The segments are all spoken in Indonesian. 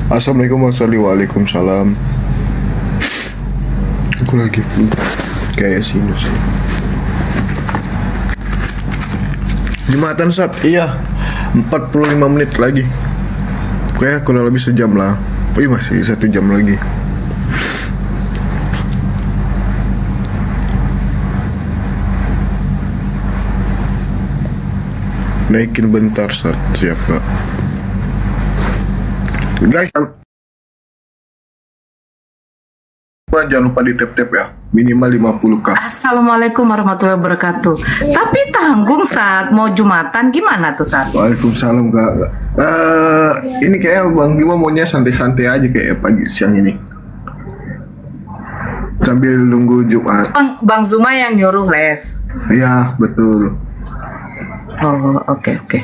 Assalamualaikum warahmatullahi Waalaikumsalam. Aku lagi kayak sinus. Jumatan Sat, iya 45 menit lagi. Kayak kurang lebih sejam lah. Oh iya masih 1 jam lagi. Naikin bentar Sat, siap kak. Guys, jangan lupa di tap-tap ya, minimal 50k. Assalamualaikum warahmatullahi wabarakatuh. Tapi tanggung saat mau Jumatan gimana tuh saat? Waalaikumsalam kak. Ini kayak Bang Bima maunya santai-santai aja kayak pagi siang ini. Sambil nunggu Jumat. Bang Zuma yang nyuruh live. Ya betul. Oh oke.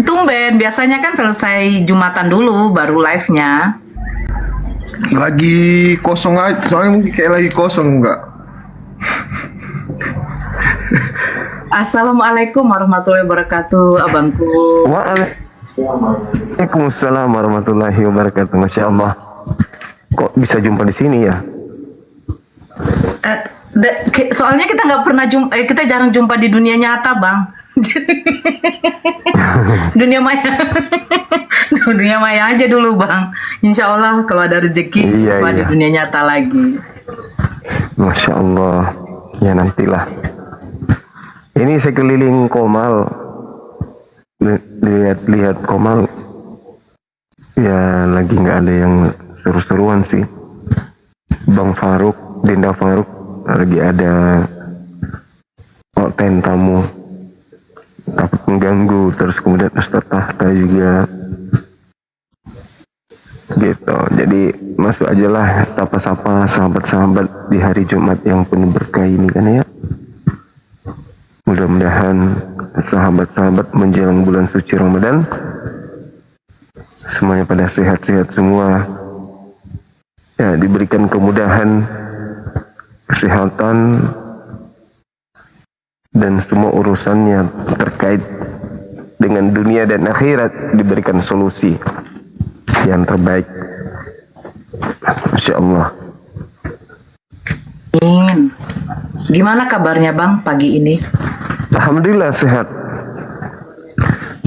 Tumben, biasanya kan selesai Jumatan dulu baru live-nya. Lagi kosong aja, soalnya mungkin kayak lagi kosong enggak. Assalamualaikum warahmatullahi wabarakatuh, abangku. Waalaikumsalam warahmatullahi wabarakatuh. Masya Allah. Kok bisa jumpa di sini ya? Soalnya kita nggak pernah kita jarang jumpa di dunia nyata, Bang. Dunia maya. Dunia maya aja dulu, Bang. Insya Allah kalau ada rezeki jumpa di dunia nyata lagi. Masya Allah. Ya nantilah. Ini sekeliling Komal. Lihat Komal. Ya lagi nggak ada yang seru-seruan sih. Bang Faruk, Dinda Faruk lagi ada tamu. Takut mengganggu. Terus kemudian Ustaz Tahta juga gitu. Jadi masuk aja lah, sapa-sapa sahabat-sahabat di hari Jumat yang penuh berkah ini kan ya. Mudah-mudahan sahabat-sahabat menjelang bulan suci Ramadan semuanya pada sehat-sehat semua ya, diberikan kemudahan, kesehatan, dan semua urusannya terkait dengan dunia dan akhirat diberikan solusi yang terbaik. Masya Allah. Amin. Gimana kabarnya Bang pagi ini? Alhamdulillah sehat.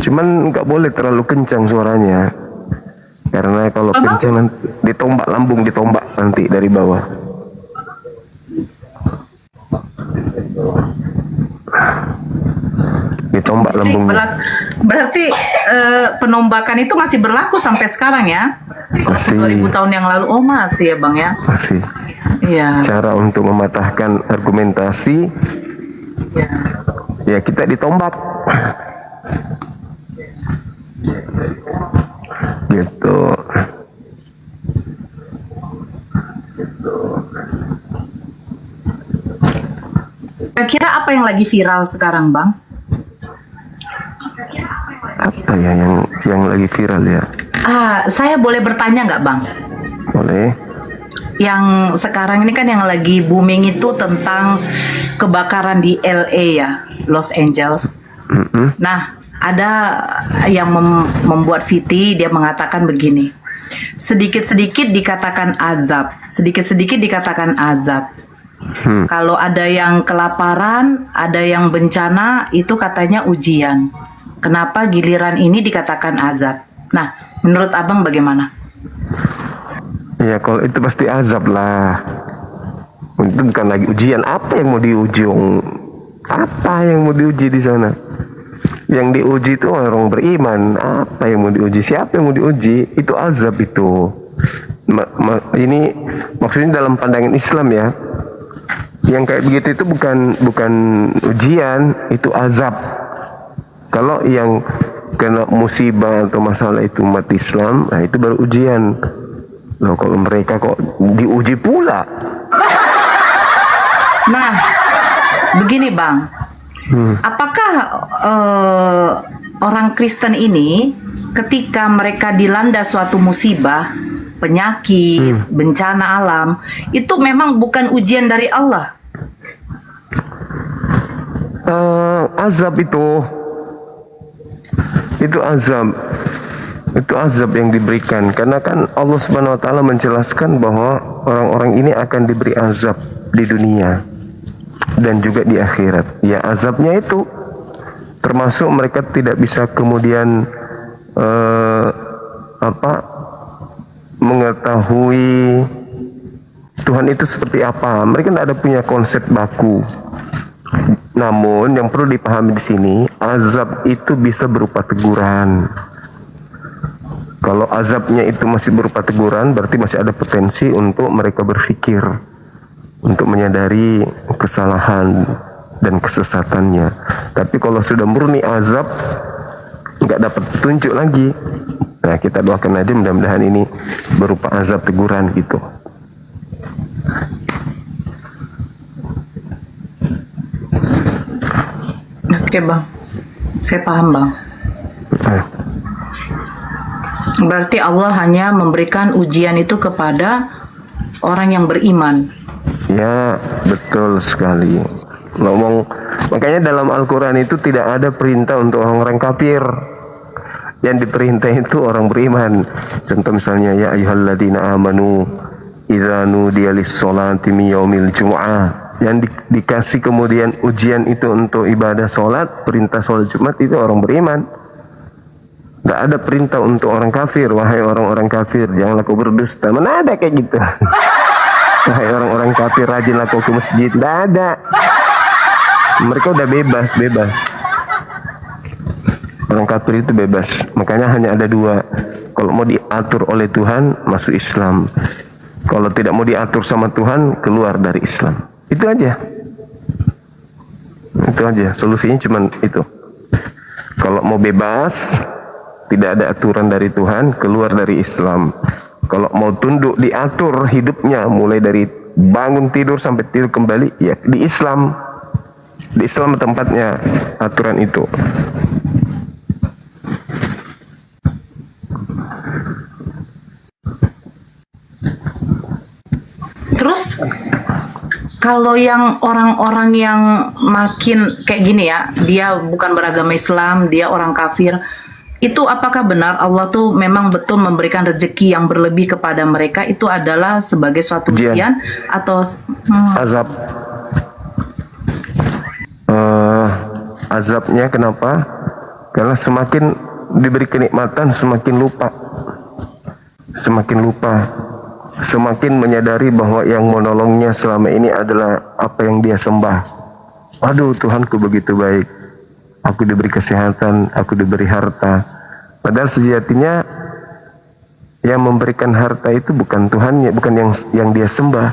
Cuman nggak boleh terlalu kencang suaranya, karena kalau kencang nanti ditombak lambung, ditombak nanti dari bawah. Ditombak lambungnya. Berarti penombakan itu masih berlaku sampai sekarang ya? Masih. 2000 tahun yang lalu. Oh masih ya Bang ya? Masih. Iya. Cara untuk mematahkan argumentasi ya kita ditombak gitu. Kira-kira apa yang lagi viral sekarang Bang? Apa ya yang lagi viral ya? Saya boleh bertanya nggak Bang? Boleh. Yang sekarang ini kan yang lagi booming itu tentang kebakaran di LA ya, Los Angeles. Nah, ada yang membuat VT, dia mengatakan begini, sedikit-sedikit dikatakan azab, sedikit-sedikit dikatakan azab. Kalau ada yang kelaparan, ada yang bencana, itu katanya ujian. Kenapa giliran ini dikatakan azab? Nah, menurut Abang bagaimana? Ya kalau itu pasti azab lah. Itu bukan lagi ujian. Apa yang mau diuji? Apa yang mau diuji di sana? Yang diuji itu orang beriman. Apa yang mau diuji? Siapa yang mau diuji? Itu azab itu. Ini maksudnya dalam pandangan Islam ya. Yang kayak begitu itu bukan ujian, itu azab. Kalau yang kena musibah atau masalah itu umat Islam, nah itu baru ujian. Loh, kalau mereka kok diuji pula. Nah, begini Bang, apakah orang Kristen ini ketika mereka dilanda suatu musibah, penyakit, bencana alam, itu memang bukan ujian dari Allah? Azab itu azab. Itu azab yang diberikan, karena kan Allah Subhanahu wa taala menjelaskan bahwa orang-orang ini akan diberi azab di dunia dan juga di akhirat. Ya, azabnya itu termasuk mereka tidak bisa kemudian mengetahui Tuhan itu seperti apa. Mereka tidak ada punya konsep baku. Namun yang perlu dipahami di sini, azab itu bisa berupa teguran. Kalau azabnya itu masih berupa teguran, berarti masih ada potensi untuk mereka berpikir, untuk menyadari kesalahan dan kesesatannya. Tapi kalau sudah murni azab, nggak dapat petunjuk lagi. Nah, kita doakan aja mudah-mudahan ini berupa azab teguran gitu. Oke bang, saya paham bang. Berarti Allah hanya memberikan ujian itu kepada orang yang beriman. Ya, betul sekali. Makanya dalam Al-Quran itu tidak ada perintah untuk orang-orang kafir. Yang diperintah itu orang beriman. Contoh misalnya, ya ayyuhalladzina amanu idza nudiya lis-sholati min yaumil jumu'ah. Yang dikasih kemudian ujian itu untuk ibadah sholat, perintah sholat Jumat, itu orang beriman. Gak ada perintah untuk orang kafir. Wahai orang-orang kafir, janganlah kau berdusta. Mana ada kayak gitu. Wahai orang-orang kafir, rajinlah kau ke masjid. Gak ada. Mereka udah bebas. Orang kafir itu bebas. Makanya hanya ada dua. Kalau mau diatur oleh Tuhan, masuk Islam. Kalau tidak mau diatur sama Tuhan, keluar dari Islam. Itu aja. Solusinya cuma itu. Kalau mau bebas, tidak ada aturan dari Tuhan, keluar dari Islam. Kalau mau tunduk diatur hidupnya, mulai dari bangun tidur sampai tidur kembali, ya di Islam. Di Islam tempatnya aturan itu. Terus kalau yang orang-orang yang makin kayak gini ya, dia bukan beragama Islam, dia orang kafir, itu apakah benar Allah tuh memang betul memberikan rezeki yang berlebih kepada mereka, itu adalah sebagai suatu ujian atau azab? Azabnya kenapa? Karena semakin diberi kenikmatan semakin lupa, semakin menyadari bahwa yang menolongnya selama ini adalah apa yang dia sembah. Aduh, Tuhanku begitu baik, aku diberi kesehatan, aku diberi harta. Padahal sejatinya yang memberikan harta itu bukan Tuhannya, bukan yang dia sembah.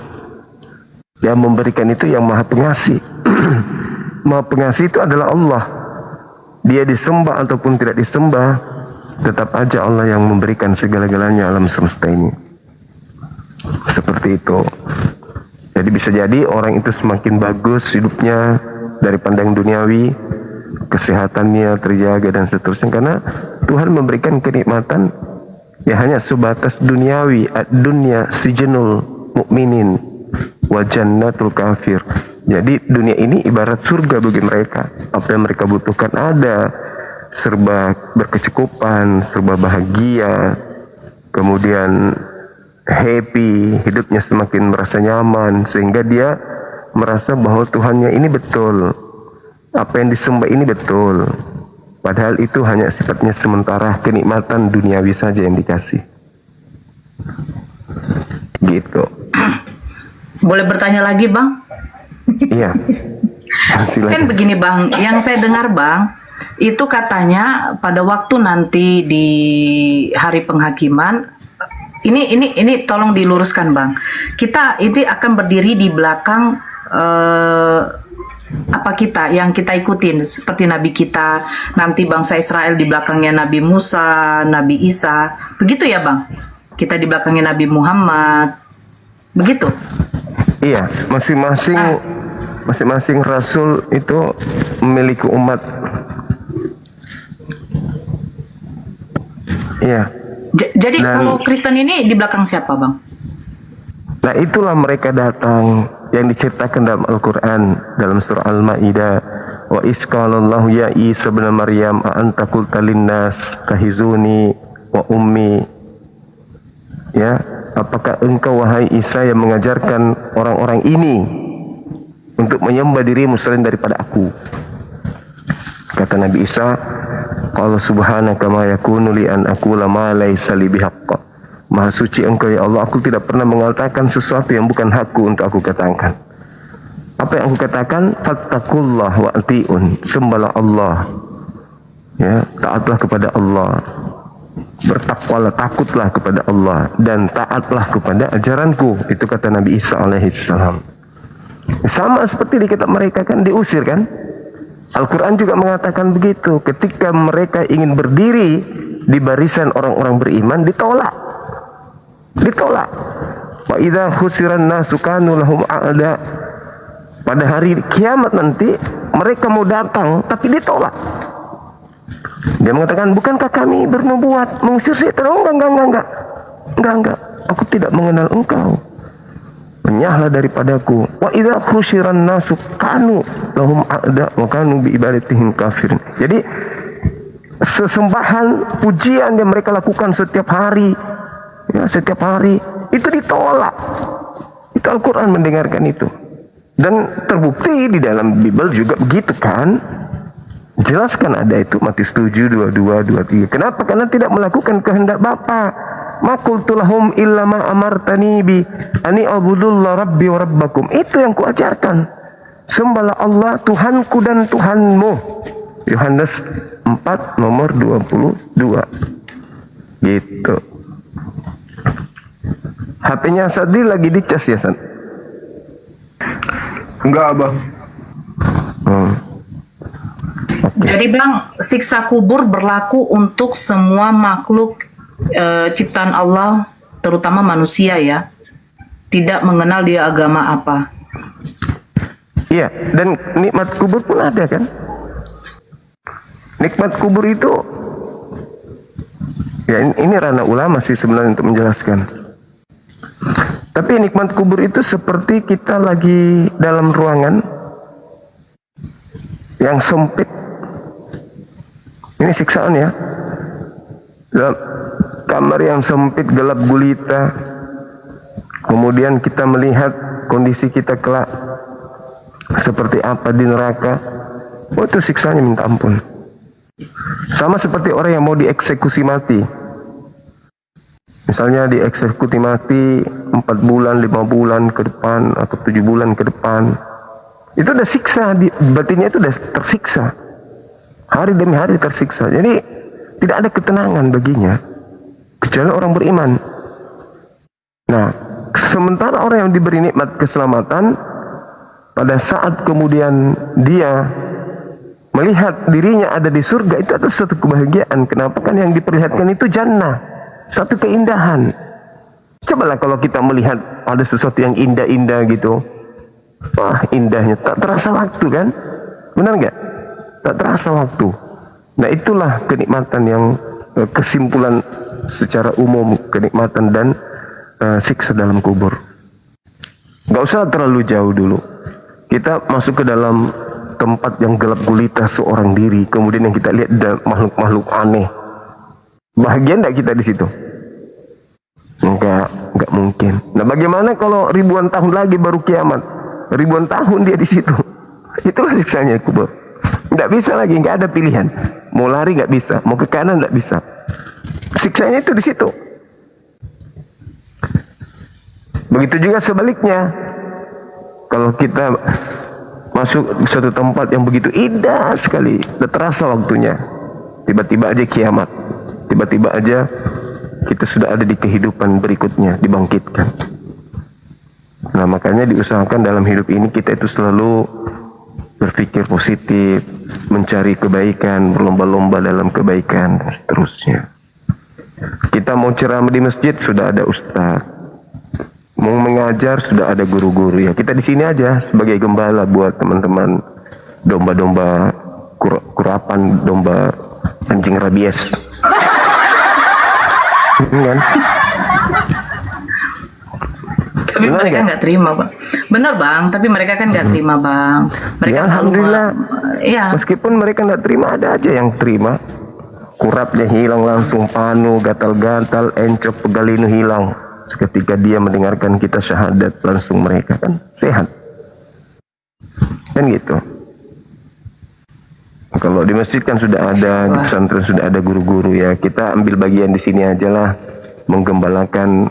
Yang memberikan itu yang Maha Pengasih. Maha Pengasih itu adalah Allah. Dia disembah ataupun tidak disembah, tetap aja Allah yang memberikan segala-galanya alam semesta ini. Seperti itu. Jadi bisa jadi orang itu semakin bagus hidupnya dari pandang duniawi, kesehatannya terjaga dan seterusnya, karena Tuhan memberikan kenikmatan ya hanya sebatas duniawi. Ad-dunya sijnul mukminin wa jannatul kafir. Jadi dunia ini ibarat surga bagi mereka. Apa yang mereka butuhkan ada, serba berkecukupan, serba bahagia, kemudian happy, hidupnya semakin merasa nyaman, sehingga dia merasa bahwa Tuhannya ini betul, apa yang disembah ini betul. Padahal itu hanya sifatnya sementara, kenikmatan duniawi saja yang dikasih. Gitu. boleh bertanya lagi bang? Iya. Kan begini bang, yang saya dengar bang, itu katanya pada waktu nanti di hari penghakiman, ini tolong diluruskan bang. Kita ini akan berdiri di belakang apa kita yang kita ikutin, seperti Nabi kita, nanti bangsa Israel di belakangnya Nabi Musa, Nabi Isa, begitu ya bang? Kita di belakangnya Nabi Muhammad, begitu? Iya, masing-masing rasul itu memiliki umat. Iya. Jadi kalau Kristen ini di belakang siapa bang? Nah itulah mereka datang yang diceritakan dalam Al-Quran, dalam surah Al-Ma'idah. Wa isqalallahu ya Isa bin Maryam a anta qulta linnas tahizuni wa ummi. Ya, apakah engkau wahai Isa yang mengajarkan orang-orang ini untuk menyembah dirimu selain daripada aku? Kata Nabi Isa, qala subhanaka ma yakunu li an aqula ma laysa li bihaqq. Maha suci engkau ya Allah, aku tidak pernah mengatakan sesuatu yang bukan hakku untuk aku katakan. Apa yang aku katakan? Fattakullah wa ati'un. Sembahlah Allah. Ya, taatlah kepada Allah. Bertakwalah, takutlah kepada Allah dan taatlah kepada ajaranku. Itu kata Nabi Isa alaihissalam. Sama seperti di kitab mereka kan diusir kan? Al-Quran juga mengatakan begitu. Ketika mereka ingin berdiri di barisan orang-orang beriman, ditolak. Ditolak. Wa idza khusiran nasu kanu lahum a'da. Pada hari kiamat nanti mereka mau datang tapi ditolak. Dia mengatakan, bukankah kami bernubuat mengusir setan? Oh, enggak. Aku tidak mengenal engkau. Menyahlah daripadaku. Wa idza khusyiran nasu kanu lahum a'da wa kanu bi ibadatihim kafirin. Jadi sesembahan pujian yang mereka lakukan setiap hari, ya, setiap hari itu ditolak. Itu Al-Qur'an mendengarkan itu. Dan terbukti di dalam Bible juga begitu kan? Jelaskan ada itu Matius 7, 22, 23. Kenapa? Karena tidak melakukan kehendak Bapa. Ma qultu lahum illa ma amartani bi ani abudullah rabbi wa rabbakum. Itu yang kuajarkan. Sembahlah Allah Tuhanku dan Tuhanmu. Yohanes 4 nomor 22. Gitu. HP-nya Sadli lagi dicas ya, San? Enggak, Abang. Jadi Bang, siksa kubur berlaku untuk semua makhluk ciptaan Allah, terutama manusia ya. Tidak mengenal dia agama apa. Iya, dan nikmat kubur pun ada kan? Nikmat kubur itu, ya ini ranah ulama sih sebenarnya untuk menjelaskan. Tapi nikmat kubur itu seperti kita lagi dalam ruangan yang sempit. Ini siksaan ya. Dalam kamar yang sempit, gelap gulita. Kemudian kita melihat kondisi kita kelak seperti apa di neraka. Oh, itu siksanya minta ampun. Sama seperti orang yang mau dieksekusi mati. Misalnya dieksekusi mati 4 bulan, 5 bulan ke depan atau 7 bulan ke depan. Itu udah siksa, batinnya itu udah tersiksa. Hari demi hari tersiksa. Jadi tidak ada ketenangan baginya kecuali orang beriman. Nah, sementara orang yang diberi nikmat keselamatan, pada saat kemudian dia melihat dirinya ada di surga, itu adalah suatu kebahagiaan. Kenapa? Kan yang diperlihatkan itu jannah, satu keindahan. Cobalah kalau kita melihat ada sesuatu yang indah-indah gitu, wah indahnya, tak terasa waktu kan? Benar nggak? Tak terasa waktu. Nah, itulah kenikmatan yang kesimpulan secara umum, kenikmatan dan siksa dalam kubur. Gak usah terlalu jauh dulu. Kita masuk ke dalam tempat yang gelap gulita seorang diri, kemudian yang kita lihat ada makhluk-makhluk aneh. Bahagia enggak kita di situ? Enggak mungkin. Nah, bagaimana kalau ribuan tahun lagi baru kiamat? Ribuan tahun dia di situ. Itulah siksanya kubur. Nggak bisa lagi, nggak ada pilihan. Mau lari nggak bisa, mau ke kanan nggak bisa. Siksanya itu di situ. Begitu juga sebaliknya. Kalau kita masuk di suatu tempat yang begitu indah sekali, udah terasa waktunya. Tiba-tiba aja kiamat. Tiba-tiba aja kita sudah ada di kehidupan berikutnya, dibangkitkan. Nah, makanya diusahakan dalam hidup ini kita itu selalu berpikir positif, mencari kebaikan, berlomba-lomba dalam kebaikan, dan seterusnya. Kita mau ceramah di masjid, sudah ada ustaz. Mau mengajar, sudah ada guru-guru. Ya, kita di sini aja sebagai gembala buat teman-teman domba-domba kurapan, domba anjing rabies. Kan? Tapi mereka nggak terima, Bang. Benar, Bang. Tapi mereka kan nggak terima, Bang. Mereka Ya, selalu alhamdulillah. iya. Meskipun mereka nggak terima, ada aja yang terima. kurapnya hilang langsung, panu, gatal-gatal, encok, pegalinu hilang. Seketika dia mendengarkan kita syahadat, langsung mereka kan sehat. Kan gitu. Kalau di masjid kan sudah ada, di pesantren sudah ada guru-guru ya. Kita ambil bagian di sini aja lah, menggembalakan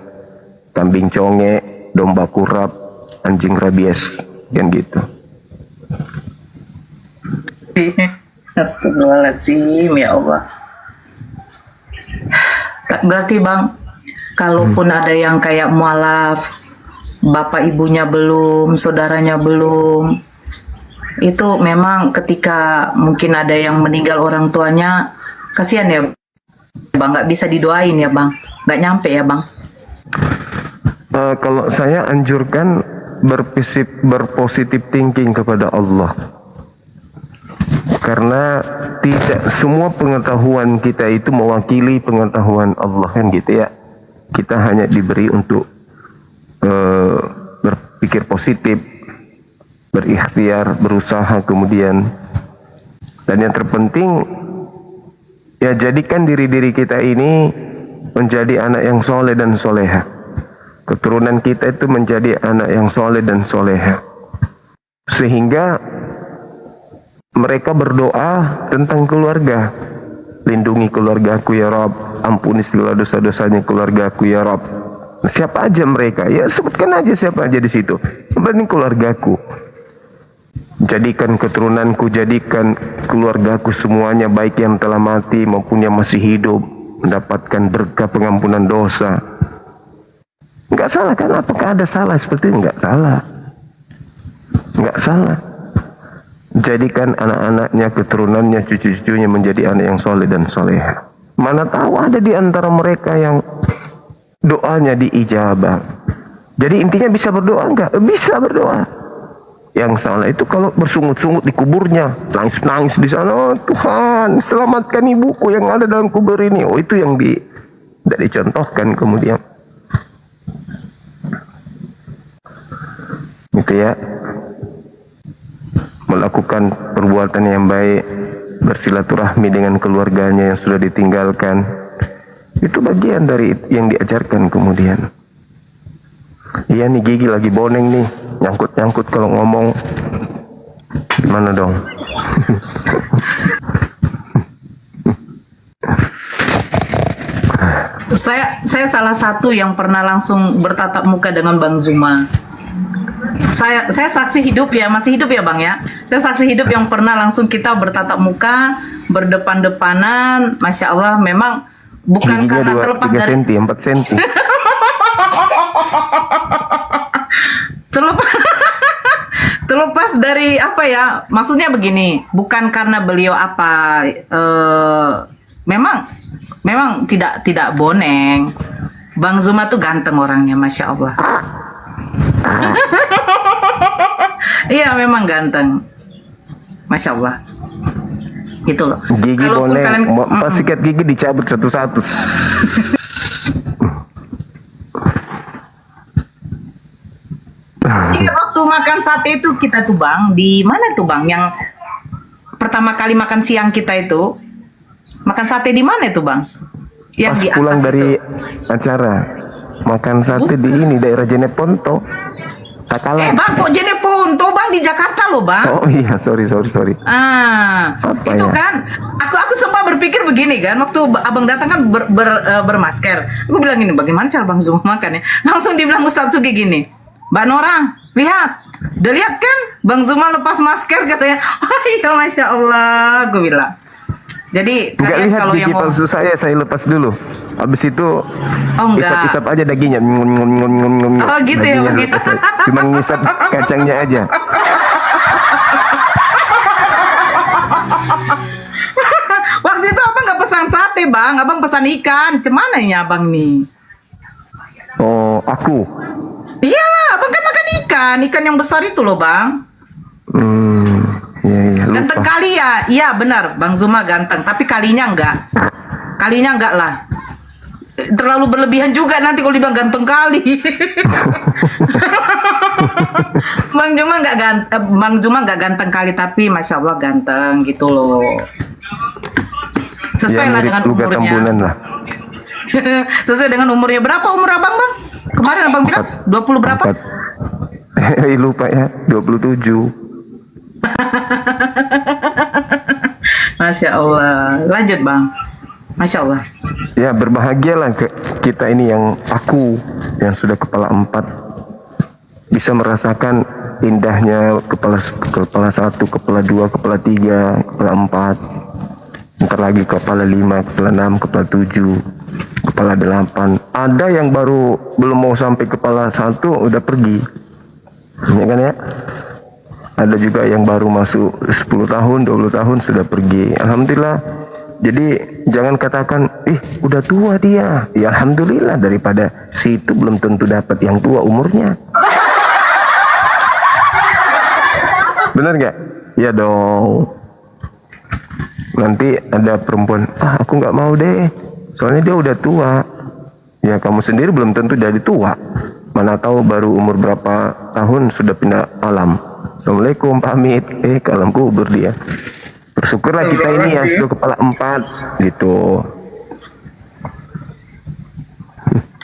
kambing conge, domba kurap, anjing rabies, kan gitu. Astagfirullahaladzim, ya Allah. Berarti Bang, kalaupun ada yang kayak mualaf, bapak ibunya belum, saudaranya belum, itu memang ketika mungkin ada yang meninggal orang tuanya, kasihan ya Bang, nggak bisa didoain ya Bang, nggak nyampe ya Bang. Kalau saya anjurkan berpositif thinking kepada Allah, karena tidak semua pengetahuan kita itu mewakili pengetahuan Allah, kan gitu ya. Kita hanya diberi untuk berpikir positif, berikhtiar, berusaha kemudian. Dan yang terpenting ya, jadikan diri kita ini menjadi anak yang soleh dan soleha. Keturunan kita itu menjadi anak yang soleh dan soleha, sehingga mereka berdoa tentang keluarga. Lindungi keluargaku ya Rabb, ampuni segala dosa-dosanya keluargaku ya Rabb. Siapa aja mereka? Ya sebutkan aja siapa aja di situ. Yang penting keluargaku. Jadikan keturunanku, jadikan keluargaku semuanya, baik yang telah mati maupun yang masih hidup, mendapatkan berkah pengampunan dosa. Enggak salah kan? Apakah ada salah seperti itu? Enggak salah. Enggak salah. Jadikan anak-anaknya, keturunannya, cucu-cucunya menjadi anak yang soleh dan soleha. Mana tahu ada di antara mereka yang doanya diijabah. Jadi intinya bisa berdoa enggak? Bisa berdoa. Yang salah itu kalau bersungut-sungut di kuburnya, nangis-nangis di sana, oh, Tuhan selamatkan ibuku yang ada dalam kubur ini. Oh, itu yang tidak dicontohkan kemudian. Gitu ya. Melakukan perbuatan yang baik, bersilaturahmi dengan keluarganya yang sudah ditinggalkan, itu bagian dari yang diajarkan kemudian. Iya nih, gigi lagi boneng nih, nyangkut-nyangkut kalau ngomong. Gimana dong? Saya salah satu yang pernah langsung bertatap muka dengan Bang Zuma. Saya saksi hidup ya, masih hidup ya Bang ya. Saya saksi hidup yang pernah langsung kita bertatap muka, berdepan-depanan. Masya Allah, memang bukan giginya karena terlepas 3 dari cm, 4 cm. terlepas dari apa ya, maksudnya begini, bukan karena beliau apa, memang tidak boneng. Bang Zuma tuh ganteng orangnya, Masya Allah. Iya, memang ganteng, Masya Allah. Gitu loh. Gigi Kalaupun boneng, kalian pas sikat gigi dicabut satu-satu. Iya, waktu makan sate itu kita tuh Bang, di mana tuh Bang yang pertama kali makan siang kita itu makan sate di mana itu Bang? Yang Pas di atas pulang dari itu. acara makan sate di ini daerah Jeneponto, Takalar. Bang, kok Jeneponto Bang, di Jakarta loh Bang. Oh iya, sorry. Apa Itu ya? kan aku sempat berpikir begini kan, waktu abang datang kan bermasker. Aku bilang gini, bagaimana cara Bang Zuma makan ya? Langsung dibilang Ustadz Sugi gini, Mbak Nora, lihat, udah lihat kan Bang Zuma lepas masker katanya. Oh iya, Masya Allah, gue bilang. Jadi Enggak kalian lihat kalau yang gigi palsu saya lepas dulu. Habis itu enggak. isap aja dagingnya. Oh, gitu ya, Dagingnya begitu. lepas aja. Cuma ngisap kacangnya aja. Waktu itu abang nggak pesan sate Bang, abang pesan ikan. Cemana ya abang nih? Oh, aku. Iyalah, abang kan makan ikan yang besar itu loh Bang. Iya, Ganteng lupa. kali ya, iya benar, Bang Zuma ganteng, tapi kalinya enggak lah. Terlalu berlebihan juga nanti kalau dibilang ganteng kali. Bang Zuma nggak ganteng kali, tapi Masya Allah ganteng gitu loh. Sesuai Ya lah mirip dengan Luga umurnya. Tambunan lah. Sesuai dengan umurnya. Berapa umur abang bang? Kemarin abang bilang 20 berapa? 4. Lupa ya, 27. Masya Allah. Lanjut bang. Masya Allah. Ya berbahagialah kita ini yang yang sudah kepala 4 bisa merasakan indahnya kepala 1, kepala 2, kepala 3, kepala 4. Ntar lagi kepala 5, kepala 6, kepala 7, kepala 8. Ada yang baru belum mau sampai kepala 1 udah pergi. Ya kan ya? Ada juga yang baru masuk 10 tahun, 20 tahun sudah pergi. Alhamdulillah. Jadi jangan katakan, udah tua dia. Ya alhamdulillah, daripada situ belum tentu dapat yang tua umurnya. Bener nggak? Ya dong. Nanti ada perempuan, aku nggak mau deh, soalnya dia udah tua. Ya kamu sendiri belum tentu jadi tua. Mana tahu baru umur berapa tahun sudah pindah alam. Assalamualaikum, pamit. Ke alam kubur dia. Bersyukurlah kita ini yang sudah kepala 4 gitu.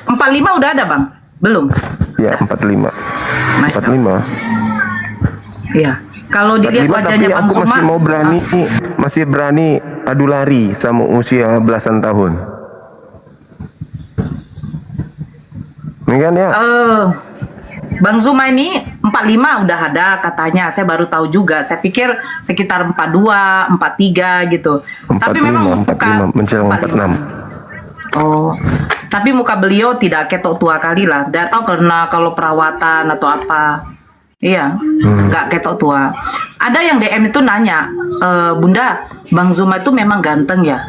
45 udah ada bang? Belum? Ya 45. Masya Allah. 45. Iya. Kalau dilihat 45, wajahnya tapi Bang aku Zuma, masih berani adu lari sama usia belasan tahun. Ini kan ya? Bang Zuma ini 45 udah ada katanya. Saya baru tahu juga. Saya pikir sekitar 42, 43 gitu. Tapi memang 45 menjelang 46. Oh, tapi muka beliau tidak ketok tua kali lah. Tidak tahu karena kalau perawatan atau apa. Iya, nggak ketok tua. Ada yang DM itu nanya, Bunda, Bang Zuma itu memang ganteng ya?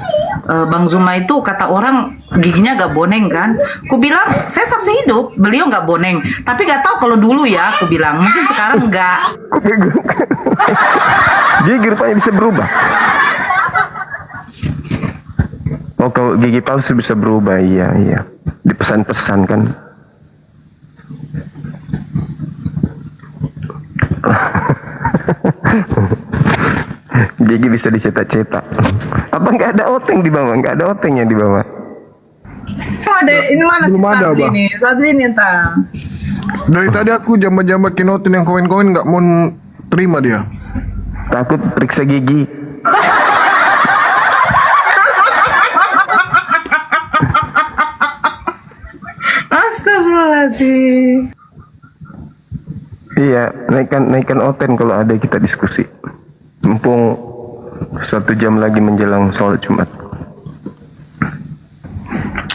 Bang Zuma itu kata orang giginya gak boneng kan? Ku bilang, saya saksi hidup, beliau gak boneng. Tapi gak tahu kalau dulu ya, aku bilang. Mungkin sekarang enggak. Gigi rupanya bisa berubah. Oh, kalau gigi palsu bisa berubah, iya. Dipesan-pesan kan. Gigi bisa dicetak-cetak. Apa nggak ada oteng di bawah? Nggak ada otengnya di bawah. Oh, ada ini mana Belum sih ada, Sadli Bang. nih? Sadli nih entah. Dari tadi aku jamba-jamba kinotin yang koin-koin nggak mau terima dia. Takut periksa gigi. Astagfirullahaladzim. Iya, naikkan oten kalau ada kita diskusi. Mumpung 1 jam lagi menjelang sholat Jumat.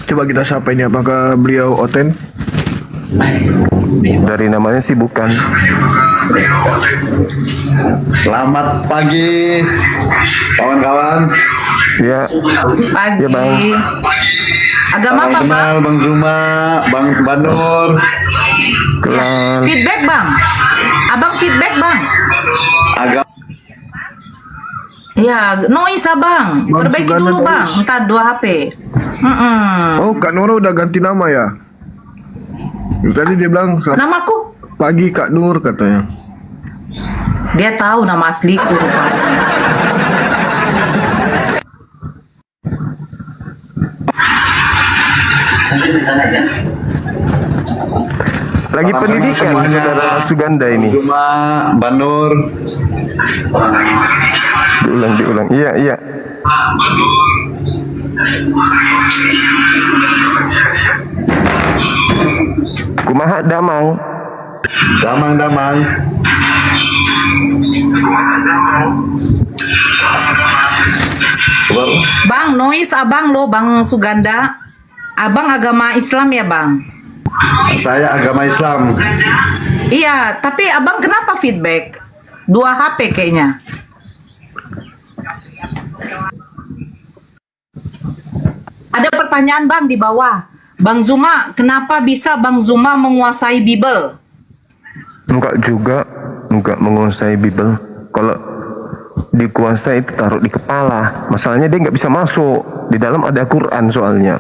Coba kita sapa ini, apakah beliau oten? Dari namanya sih bukan. Selamat pagi, kawan-kawan. Ya, Pagi. Ya, Bang. Agama Salam apa, Bang? kenal Bang Zuma, Bang Banur. kenal. Feedback, Bang. Abang feedback, Bang. Agama Iya, noise Abang. Bang Perbaiki Suganda dulu, Bang. noise. Entar 2 HP. Oh, Kak Nora udah ganti nama ya? Tadi dia bilang selamat Namaku. pagi Kak Nur katanya. Dia tahu nama asliku rupanya. sampai di sana ya. Lagi Salam pendidikan kenal semuanya. saudara Suganda Bang ini. Zuma, Banur. Diulang. Iya. Kumaha damang. Damang. Baru. Bang, noise Abang lo, Bang Suganda. Abang agama Islam ya, Bang? Saya agama Islam. Iya, tapi Abang kenapa feedback? 2 HP kayaknya. Ada pertanyaan Bang di bawah. Bang Zuma, kenapa bisa Bang Zuma menguasai Bible? Enggak juga, enggak menguasai Bible. Kalau dikuasai itu taruh di kepala. Masalahnya dia nggak bisa masuk. Di dalam ada Quran soalnya.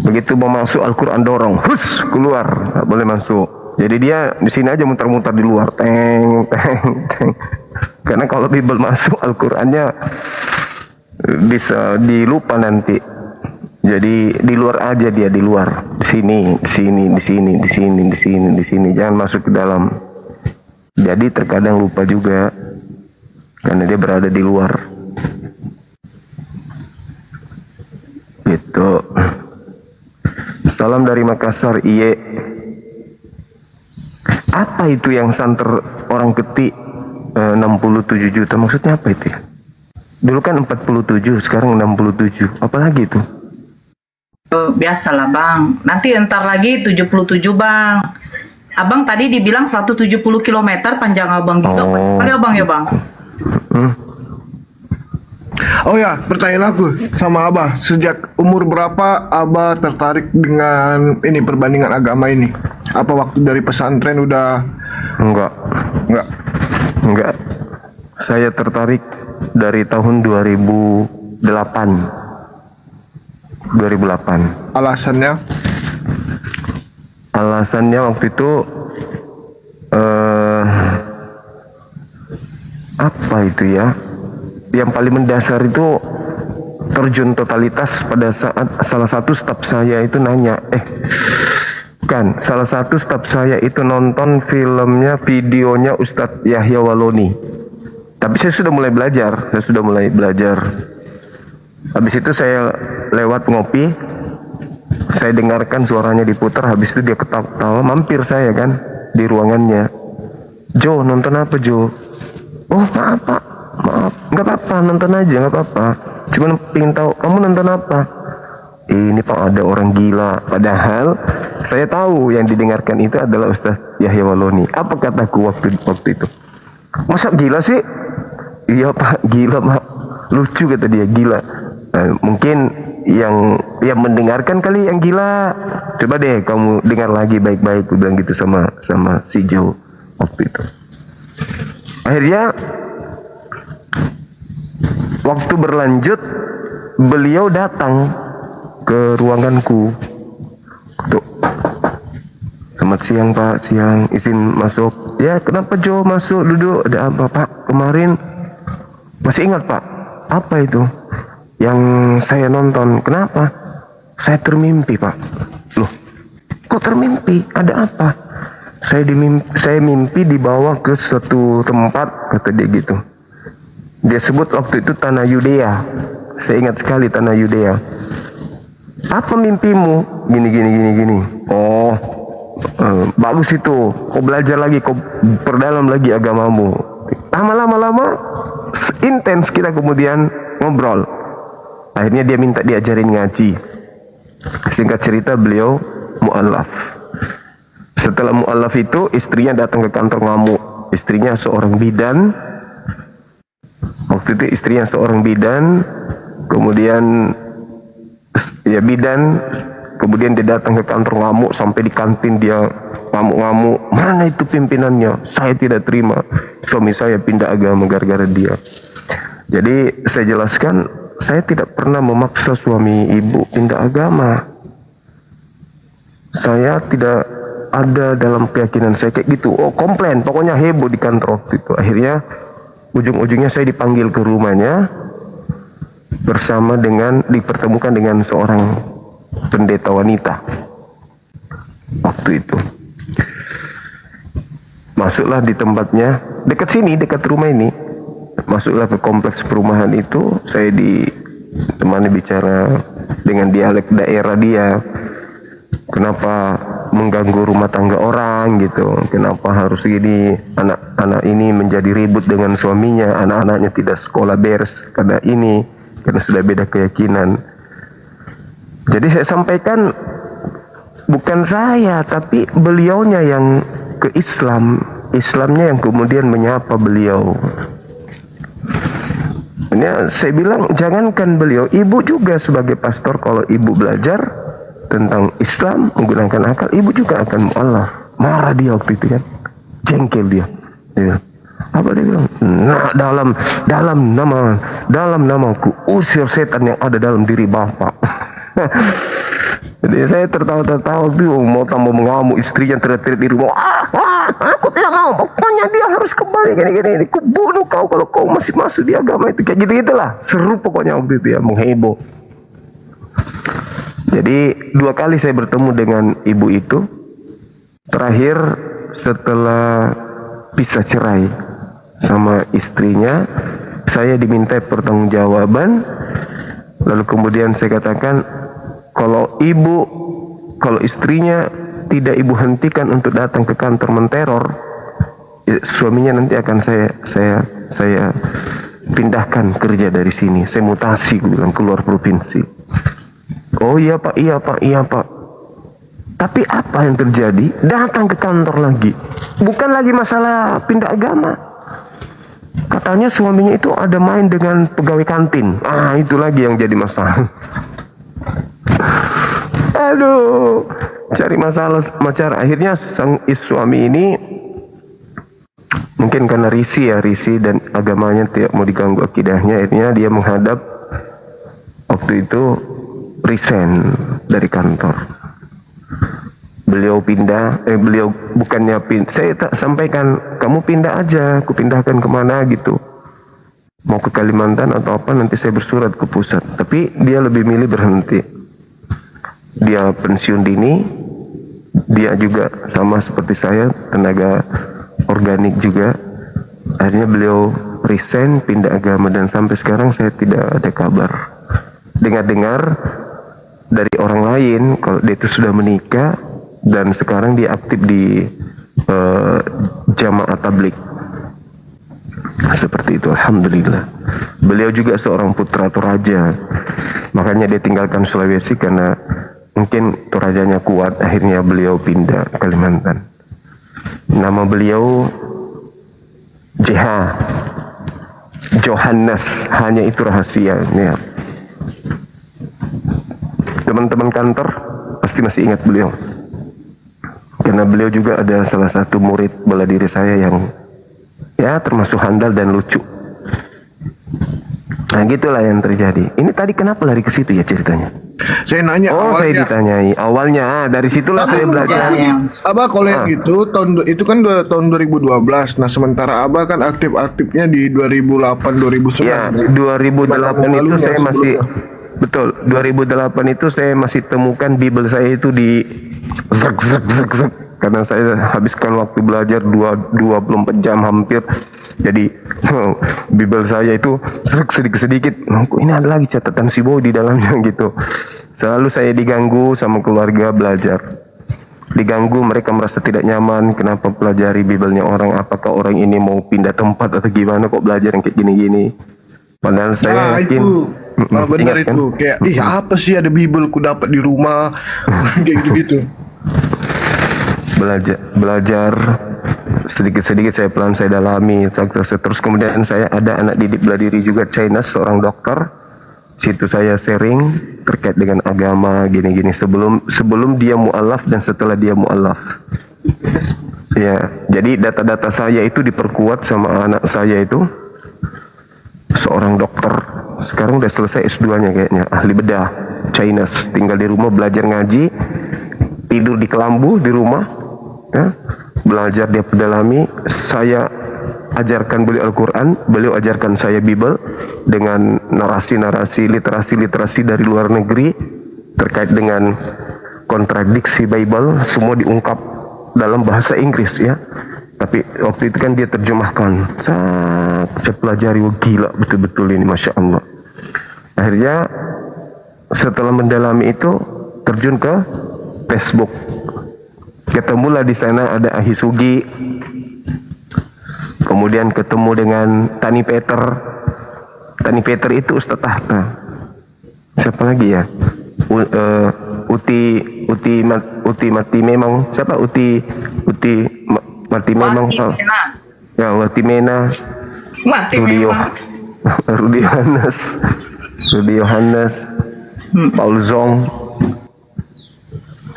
Begitu mau masuk Al-Quran dorong, hus keluar, nggak boleh masuk. Jadi dia di sini aja muter-muter di luar, teng. Karena kalau Bible masuk Al-Qurannya bisa dilupa nanti. Jadi di luar aja dia, di luar, di sini, di sini, di sini, di sini, di sini, di sini, jangan masuk ke dalam. Jadi terkadang lupa juga karena dia berada di luar. Gitu. Salam dari Makassar, iye. Apa itu yang santer orang ketik 67 juta? Maksudnya apa itu ya? Dulu kan 47, sekarang 67. Apalagi itu? Biasalah bang, nanti entar lagi 77 bang. Abang tadi dibilang 170 km panjang abang juga. Oh. Ada abang ya bang? Oh ya, pertanyaan aku sama Abah, sejak umur berapa Abah tertarik dengan ini perbandingan agama ini? Apa waktu dari pesantren udah Enggak. enggak? Enggak. Saya tertarik dari tahun 2008. Alasannya? Alasannya waktu itu apa itu ya? Yang paling mendasar itu terjun totalitas pada saat salah satu staf saya itu nanya, salah satu staf saya itu nonton filmnya, videonya Ustadz Yahya Waloni. Tapi saya sudah mulai belajar. Habis itu saya lewat ngopi, saya dengarkan suaranya diputar, habis itu dia ketawa, mampir saya kan di ruangannya. Jo, nonton apa Jo? Oh maaf Pak, maaf, nggak apa-apa, nonton aja nggak apa-apa. Cuman pengen tahu kamu nonton apa? Ini Pak ada orang gila. Padahal saya tahu yang didengarkan itu adalah Ustadz Yahya Waloni. Apa kataku waktu itu? Masa gila sih? Iya Pak, gila Pak. Lucu kata dia, gila. Nah, mungkin yang mendengarkan kali yang gila. Coba deh kamu dengar lagi baik-baik, gue bilang gitu sama si Joe waktu itu. Akhirnya waktu berlanjut, beliau datang ke ruanganku. Tuh. Selamat siang Pak, siang, izin masuk. Ya kenapa Joe, masuk, duduk. Ada apa Pak? Kemarin masih ingat Pak? Apa itu? Yang saya nonton. Kenapa? Saya termimpi Pak. Loh, kok termimpi? Ada apa? Saya mimpi dibawa ke suatu tempat, kata dia gitu. Dia sebut waktu itu tanah Yudea. Saya ingat sekali tanah Yudea. Apa mimpimu? Gini. Oh, bagus itu. Kau belajar lagi, kau perdalam lagi agamamu. Lama-lama intens kita kemudian ngobrol. Akhirnya dia minta diajarin ngaji. Singkat cerita beliau mu'alaf. Setelah mu'alaf itu istrinya datang ke kantor ngamuk. Istrinya seorang bidan. Waktu itu istrinya seorang bidan. Kemudian kemudian dia datang ke kantor ngamuk, sampai di kantin dia ngamuk-ngamuk. Mana itu pimpinannya? Saya tidak terima. Suami saya pindah agama gara-gara dia. Jadi saya jelaskan, saya tidak pernah memaksa suami ibu pindah agama. Saya tidak ada dalam keyakinan saya kayak gitu. Oh komplain, pokoknya heboh di kantor waktu itu. Akhirnya ujung-ujungnya saya dipanggil ke rumahnya dipertemukan dengan seorang pendeta wanita waktu itu. Masuklah di tempatnya, dekat rumah ini. Masuklah ke kompleks perumahan itu. Saya ditemani bicara dengan dialek daerah dia. Kenapa mengganggu rumah tangga orang gitu? Kenapa harus gini? Anak-anak ini menjadi ribut dengan suaminya. Anak-anaknya tidak sekolah beres karena sudah beda keyakinan. Jadi saya sampaikan, bukan saya, tapi beliaunya yang ke Islamnya yang kemudian menyapa beliau. Ini saya bilang, jangankan beliau, ibu juga sebagai pastor, kalau ibu belajar tentang Islam menggunakan akal, ibu juga akan mu'alaf. Marah dia waktu itu kan, jengkel dia. Apa dia bilang? Nah, dalam namaku usir setan yang ada dalam diri bapak. Jadi saya tertawa-tertawa tuh, mau tambah mengamuk, istrinya teriak-teriak di rumah. Aku tidak mau, pokoknya dia harus kembali gini-gini. Aku bunuh kau kalau kau masih masuk di agama itu. Kayak gitu-gitulah, seru pokoknya waktu itu ya, mengheboh. Jadi 2 kali saya bertemu dengan ibu itu. Terakhir setelah pisah cerai sama istrinya, saya diminta pertanggungjawaban. Lalu kemudian saya katakan, kalau istrinya tidak ibu hentikan untuk datang ke kantor menteror, ya, suaminya nanti akan saya pindahkan kerja dari sini. Saya mutasi, gue bilang, keluar provinsi. Oh iya pak, iya pak, iya pak. Tapi apa yang terjadi? Datang ke kantor lagi. Bukan lagi masalah pindah agama. Katanya suaminya itu ada main dengan pegawai kantin. Itu lagi yang jadi masalah. Aduh, cari masalah macam. Akhirnya sang suami ini mungkin karena risih dan agamanya tidak mau diganggu akidahnya, akhirnya dia menghadap waktu itu resign dari kantor. Beliau bukannya saya tak sampaikan, kamu pindah aja, aku pindahkan kemana gitu, mau ke Kalimantan atau apa, nanti saya bersurat ke pusat. Tapi dia lebih milih berhenti. Dia pensiun dini, dia juga sama seperti saya, tenaga organik juga. Akhirnya beliau resign, pindah agama, dan sampai sekarang saya tidak ada kabar. Dengar-dengar dari orang lain kalau dia itu sudah menikah dan sekarang dia aktif di jamaah tablik. Seperti itu, alhamdulillah. Beliau juga seorang putra Toraja, makanya dia tinggalkan Sulawesi karena mungkin Torajanya kuat. Akhirnya beliau pindah ke Kalimantan. Nama beliau JH Johannes, hanya itu rahasia ya. Teman-teman kantor pasti masih ingat beliau, karena beliau juga ada salah satu murid bela diri saya yang ya termasuk handal dan lucu. Nah gitulah yang terjadi. Ini tadi kenapa lari ke situ ya ceritanya? Saya nanya Saya ditanyai awalnya, dari situlah saya belajar. Abah kalau yang itu itu kan tahun 2012. Nah sementara Abah kan aktifnya di 2008 2009. Ya, 2008 itu saya masih betul. 2008 itu saya masih temukan Bible saya itu di zek karena saya habiskan waktu belajar 24 jam hampir. Jadi Bible saya itu sedikit-sedikit, ini ada lagi catatan si Boy di dalamnya gitu. Selalu saya diganggu sama keluarga belajar. Diganggu, mereka merasa tidak nyaman, kenapa pelajari Bible-nya orang, apakah orang ini mau pindah tempat atau gimana kok belajar yang kayak gini-gini. Padahal saya yakin benar itu kan? Kayak apa sih ada Bible ku dapat di rumah kayak gitu. Belajar sedikit-sedikit saya dalami terus. Kemudian saya ada anak didik bela diri juga China, seorang dokter. Situ saya sharing terkait dengan agama gini-gini sebelum dia mualaf dan setelah dia mualaf. Ya, jadi data-data saya itu diperkuat sama anak saya itu seorang dokter. Sekarang udah selesai S2-nya kayaknya, ahli bedah China, tinggal di rumah belajar ngaji, tidur di kelambu di rumah. Ya, belajar dia pedalami. Saya ajarkan beliau Al-Quran, beliau ajarkan saya Bible dengan narasi-narasi, literasi dari luar negeri terkait dengan kontradiksi Bible, semua diungkap dalam bahasa Inggris ya. Tapi waktu itu kan dia terjemahkan. Saya pelajari, gila betul-betul ini, Masya Allah. Akhirnya setelah mendalami itu terjun ke Facebook. Ketemulah di sana ada Ahi Sugi, kemudian ketemu dengan Tani Peter. Tani Peter itu Ustaz Tahta. Siapa lagi ya? Uti mati memang. Siapa Uti mati memang? Ya, Wati Mena. Rudi Yohanes. Paul Zong.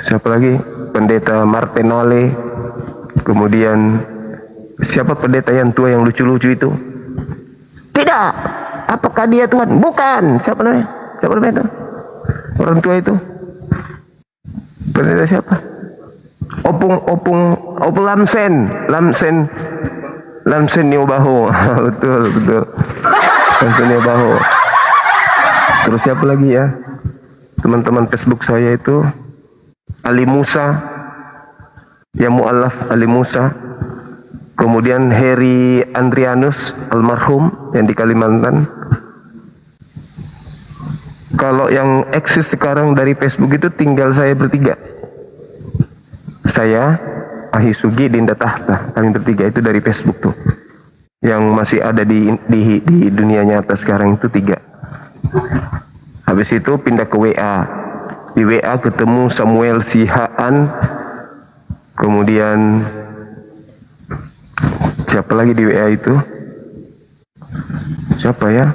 Siapa lagi? Pendeta Martinale. Kemudian siapa pendeta yang tua yang lucu-lucu itu? Tidak. Apakah dia Tuhan? Bukan. Siapa namanya itu? Orang tua itu. Pendeta siapa? Opung Lamsen Niobaho. betul. Lamsen Niobaho. Terus siapa lagi ya? Teman-teman Facebook saya itu Ali Musa, ya mu'alaf Ali Musa. Kemudian Heri Andrianus almarhum yang di Kalimantan. Kalau yang eksis sekarang dari Facebook itu tinggal saya bertiga. Saya, Ahi Sugi, Dinda Tahta. Kami bertiga itu dari Facebook tuh. Yang masih ada di dunia nyata sekarang itu 3. Habis itu pindah ke WA. Di WA ketemu Samuel Sihaan. Kemudian siapa lagi di WA itu? Siapa ya?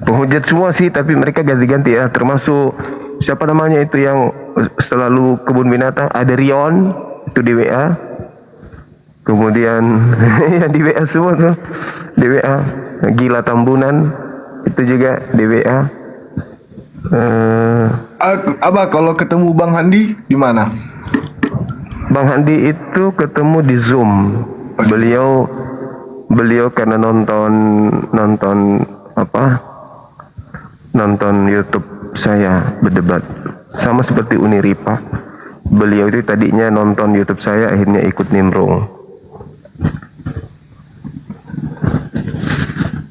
Penghujat semua sih, tapi mereka ganti-ganti ya. Termasuk siapa namanya itu yang selalu kebun binatang? Ada Rion itu di WA. Kemudian ya di WA semua tuh. Di WA. Gila Tambunan itu juga di WA. Abah kalau ketemu Bang Handi di mana? Bang Handi itu ketemu di Zoom. Beliau karena nonton YouTube saya berdebat, sama seperti Uni Ripa. Beliau itu tadinya nonton YouTube saya, akhirnya ikut nimbrung.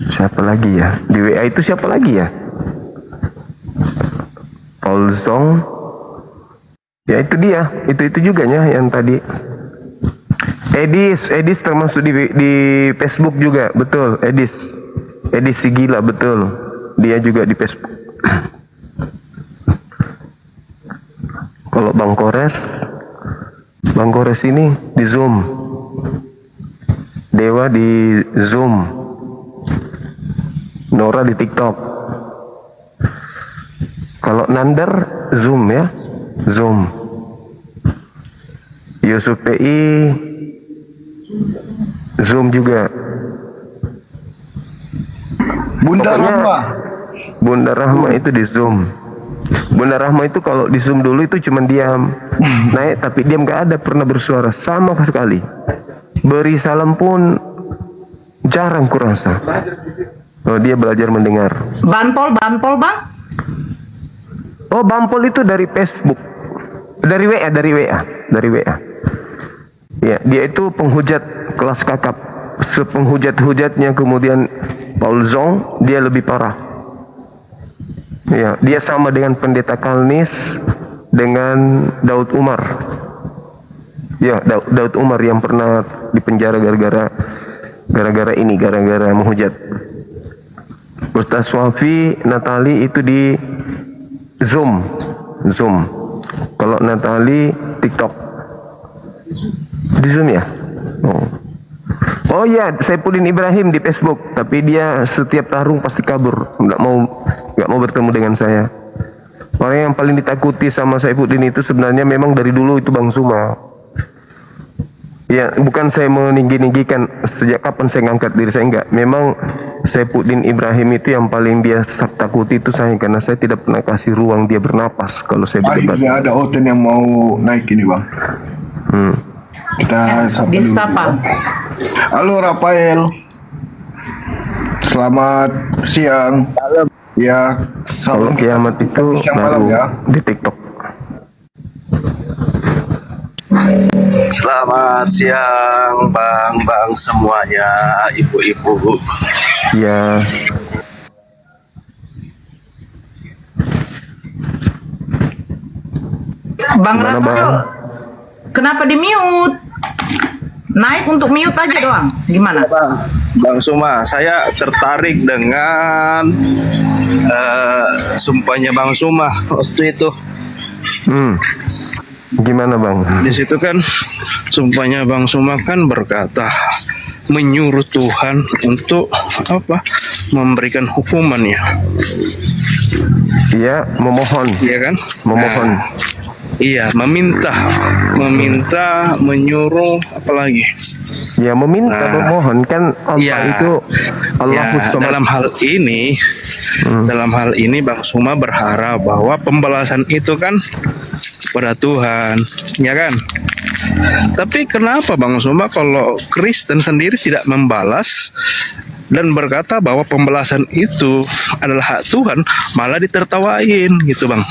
Siapa lagi ya di WA itu? Siapa lagi ya? Paul Zong. Ya itu dia, itu juga ya yang tadi. Edis termasuk di Facebook juga, betul. Edis si gila, betul. Dia juga di Facebook. Kalau Bang Kores ini di Zoom. Dewa di Zoom. Nora di TikTok. Kalau Nandar Zoom ya, Zoom. Yusuf PI Zoom juga. Bunda Rahma itu di Zoom. Bunda Rahma itu kalau di Zoom dulu itu cuma diam, naik tapi diam, gak ada pernah bersuara sama sekali. Beri salam pun jarang kurasa. Oh, dia belajar mendengar. Banpol Bang? Oh, Bampol itu dari Facebook, dari WA. Ya, dia itu penghujat kelas kakap. Sepenghujat-hujatnya kemudian Paul Zong, dia lebih parah. Ya, dia sama dengan Pendeta Kalnis, dengan Daud Umar. Ya, Daud Umar yang pernah dipenjara gara-gara menghujat. Ustaz Wafi Natali itu di Zoom. Kalau Natali TikTok. Di Zoom ya? Oh iya, Saipudin Ibrahim di Facebook, tapi dia setiap tarung pasti kabur, nggak mau bertemu dengan saya. Orang yang paling ditakuti sama Saipudin itu sebenarnya memang dari dulu itu Bang Suma. Ya, bukan saya meninggi-ninggikan sejak kapan saya ngangkat diri saya, enggak. Memang Saipudin Ibrahim itu yang paling dia takuti itu saya, karena saya tidak pernah kasih ruang dia bernapas kalau saya berdebat. Akhirnya ada Oten yang mau naik ini Bang. Kita sapa dulu. Halo Rafael. Selamat siang. Ya, Kalau kiamat itu siang baru malam ya. di TikTok. Selamat siang bang semuanya, ibu-ibu. Ya, Bang Gimana, Rafael, Bang? kenapa di mute? Naik untuk mute aja doang. Gimana? Bang Suma, saya tertarik dengan sumpahnya Bang Suma waktu itu. gimana Bang? Di situ kan sumpahnya Bang Suma kan berkata menyuruh Tuhan untuk apa? Memberikan hukuman ya. Iya, memohon. Iya kan? Memohon. Iya, meminta, menyuruh, apalagi. Ya, meminta, memohon kan Allah Ya, itu Allahus ya, Samad. dalam hal ini Bang Suma berharap bahwa pembalasan itu kan pada Tuhan, ya kan? Tapi kenapa Bang Suma kalau Kristen sendiri tidak membalas dan berkata bahwa pembalasan itu adalah hak Tuhan, malah ditertawain gitu Bang?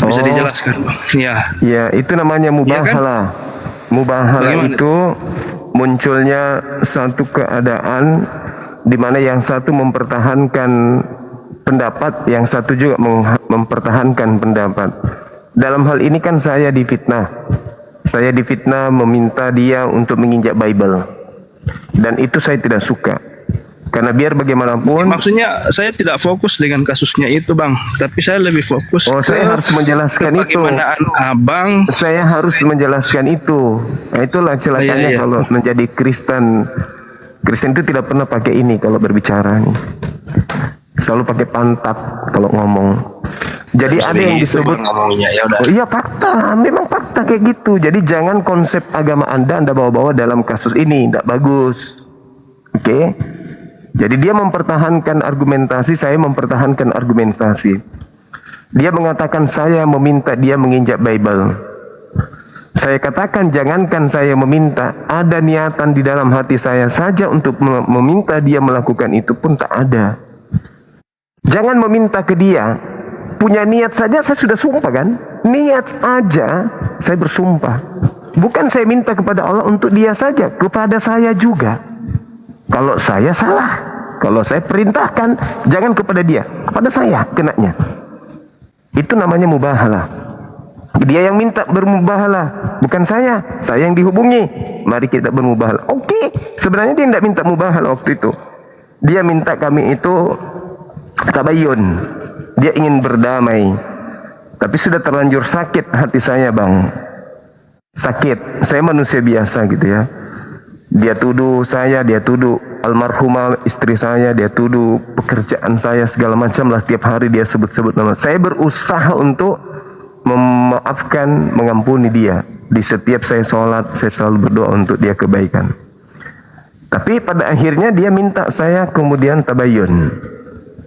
Bisa dijelaskan Bang? Ya. Ya, itu namanya mubahalah. Mubahalah Bagaimana? itu munculnya satu keadaan di mana yang satu mempertahankan pendapat, yang satu juga mempertahankan pendapat. Dalam hal ini kan saya difitnah. Saya difitnah meminta dia untuk menginjak Bible. Dan itu saya tidak suka. Karena biar bagaimanapun, Maksudnya saya tidak fokus dengan kasusnya itu Bang, tapi saya lebih fokus saya harus menjelaskan itu. bagaimana Abang. Saya harus menjelaskan itu. Nah, itulah celakanya Iya. kalau menjadi Kristen. Kristen itu tidak pernah pakai ini kalau berbicara nih. Selalu pakai pantat kalau ngomong. Jadi ada yang Itu, disebut, Bang, ngomongnya ya udah. oh iya fakta, memang fakta kayak gitu. Jadi jangan konsep agama Anda bawa-bawa dalam kasus ini, tidak bagus. Oke? Jadi dia mempertahankan argumentasi, saya mempertahankan argumentasi. Dia mengatakan saya meminta dia menginjak Bible. Saya katakan jangankan saya meminta, ada niatan di dalam hati saya saja untuk meminta dia melakukan itu pun tak ada. Jangan meminta ke dia, punya niat saja saya sudah sumpah kan? Niat aja saya bersumpah. Bukan saya minta kepada Allah untuk dia saja, kepada saya juga. Kalau saya salah, kalau saya perintahkan, jangan kepada dia, kepada saya kenanya. Itu namanya mubahalah. Dia yang minta bermubahalah, bukan saya yang dihubungi. Mari kita bermubahalah. Oke, sebenarnya dia tidak minta mubahalah waktu itu. Dia minta kami itu tabayun. Dia ingin berdamai. Tapi sudah terlanjur sakit hati saya Bang. Sakit, saya manusia biasa gitu ya. Dia tuduh saya, dia tuduh almarhumah istri saya, dia tuduh pekerjaan saya segala macam lah. Tiap hari dia sebut-sebut nama. Saya berusaha untuk memaafkan, mengampuni dia. Di setiap saya sholat, saya selalu berdoa untuk dia kebaikan. Tapi pada akhirnya dia minta saya kemudian tabayun.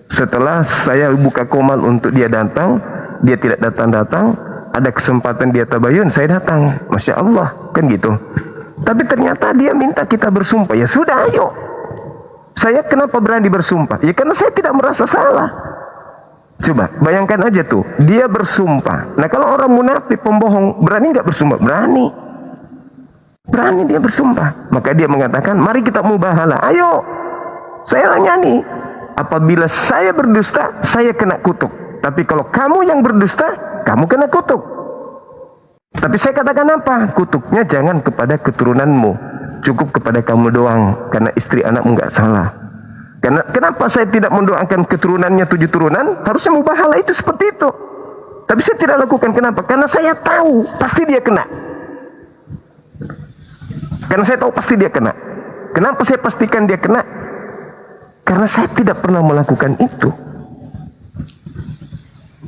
Setelah saya buka komal untuk dia datang, dia tidak datang-datang. Ada kesempatan dia tabayun, saya datang. Masya Allah, kan gitu. Tapi ternyata dia minta kita bersumpah. Ya sudah, ayo. Saya kenapa berani bersumpah? Ya karena saya tidak merasa salah. Coba bayangkan aja tuh, dia bersumpah. Nah kalau orang munafik, pembohong, berani nggak bersumpah? Berani. Berani dia bersumpah. Maka dia mengatakan, mari kita mubahalah. Ayo. Saya tanya nih, apabila saya berdusta, saya kena kutuk. Tapi kalau kamu yang berdusta, kamu kena kutuk. Tapi saya katakan apa? Kutuknya jangan kepada keturunanmu, cukup kepada kamu doang. Karena istri anakmu nggak salah. Karena kenapa saya tidak mendoakan keturunannya 7 turunan? Harusnya mubahalah itu seperti itu. Tapi saya tidak lakukan. Kenapa? Karena saya tahu pasti dia kena. Karena saya tahu pasti dia kena. Kenapa saya pastikan dia kena? Karena saya tidak pernah melakukan itu.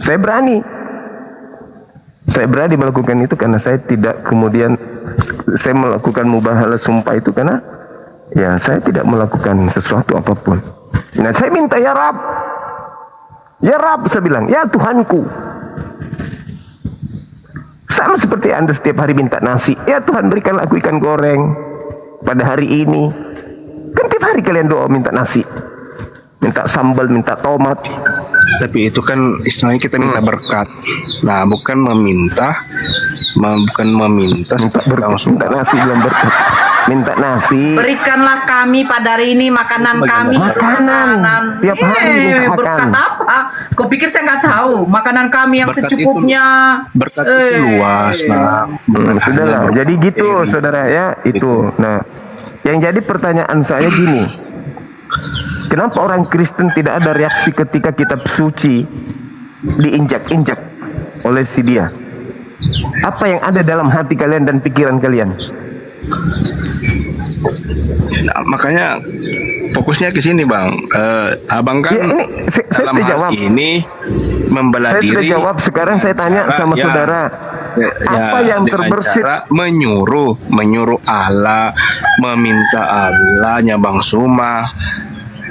Saya berani. Saya berani melakukan itu karena saya tidak kemudian saya melakukan mubahalah sumpah itu karena ya saya tidak melakukan sesuatu apapun. Nah saya minta ya Rab. Ya Rab, saya bilang, ya Tuhanku. Sama seperti Anda setiap hari minta nasi. Ya Tuhan berikanlah aku ikan goreng pada hari ini. Kan tiap hari kalian doa minta nasi. Minta sambal, minta tomat. Tapi itu kan istilahnya kita minta berkat. Nah, bukan meminta, bukan meminta langsung. Minta nasi belum berkat. Minta nasi. Berikanlah kami pada hari ini makanan kami. Makanan. Tiap hari minta berkat makan. apa? Kau pikir saya nggak tahu? Makanan kami yang Berkat secukupnya. Berkat itu luas, nah. Sudahlah. Jadi gitu, saudara ya itu. Nah, yang jadi pertanyaan saya gini. Kenapa orang Kristen tidak ada reaksi ketika kitab suci diinjak-injak oleh si dia? Apa yang ada dalam hati kalian dan pikiran kalian? Nah, makanya fokusnya ke sini, Bang. Abang kan Ya, ini saya dalam sudah hal jawab. ini membela Saya sudah diri. jawab. Sekarang saya tanya sama saudara. Apa yang dengan terbersit? cara menyuruh Allah, meminta Allah, Bang Suma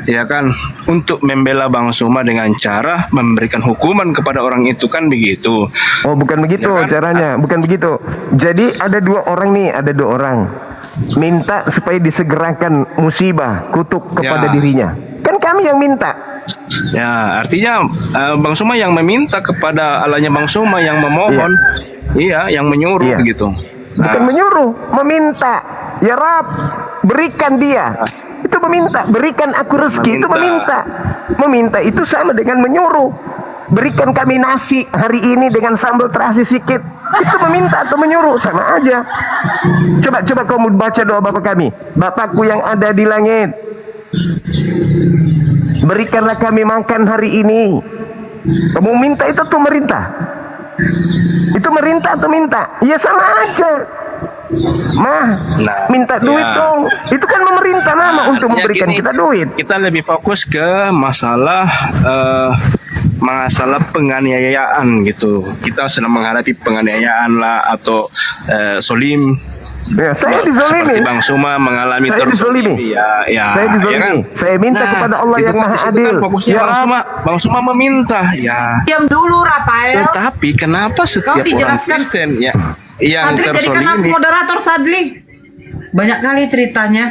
ya kan, untuk membela Bang Suma dengan cara memberikan hukuman kepada orang itu, kan begitu. Oh, bukan begitu Ya kan? caranya, bukan begitu. Jadi ada dua orang minta supaya disegerakan musibah, kutuk kepada Ya. dirinya. Kan kami yang minta. Ya, artinya Bang Suma yang meminta kepada Allahnya Bang Suma, yang memohon, iya, yang menyuruh Iya. gitu. Bukan menyuruh, meminta. Ya Rab, berikan dia. Itu meminta, berikan aku rezeki, itu meminta. Meminta itu sama dengan menyuruh. Berikan kami nasi hari ini dengan sambal terasi sedikit. Itu meminta atau menyuruh, sama aja. Coba kamu baca doa Bapa kami. Bapakku yang ada di langit, berikanlah kami makan hari ini. Kamu minta itu atau merintah? Itu merintah atau minta? Ya sama aja. Mah, Nah, minta duit ya. dong. Itu kan memerintah Mama untuk Artinya memberikan gini, kita duit. Kita lebih fokus ke masalah penganiayaan gitu. Kita sedang menghadapi penganiayaan lah, atau solim. Ya, saya dizolimi. Seperti Bang Suma mengalami Saya dizolimi. Ya, Saya dizolimi. ya kan? Saya minta kepada Allah itu yang kan Maha di situ Adil. Kan fokusnya Ya Bang Rab. Suma meminta. Ya. Diam dulu Rafael. Tetapi kenapa setiap orang dijelaskan. Kristen ya yang Sadli, jadikan aku tersolimi? moderator Sadli. Banyak kali ceritanya.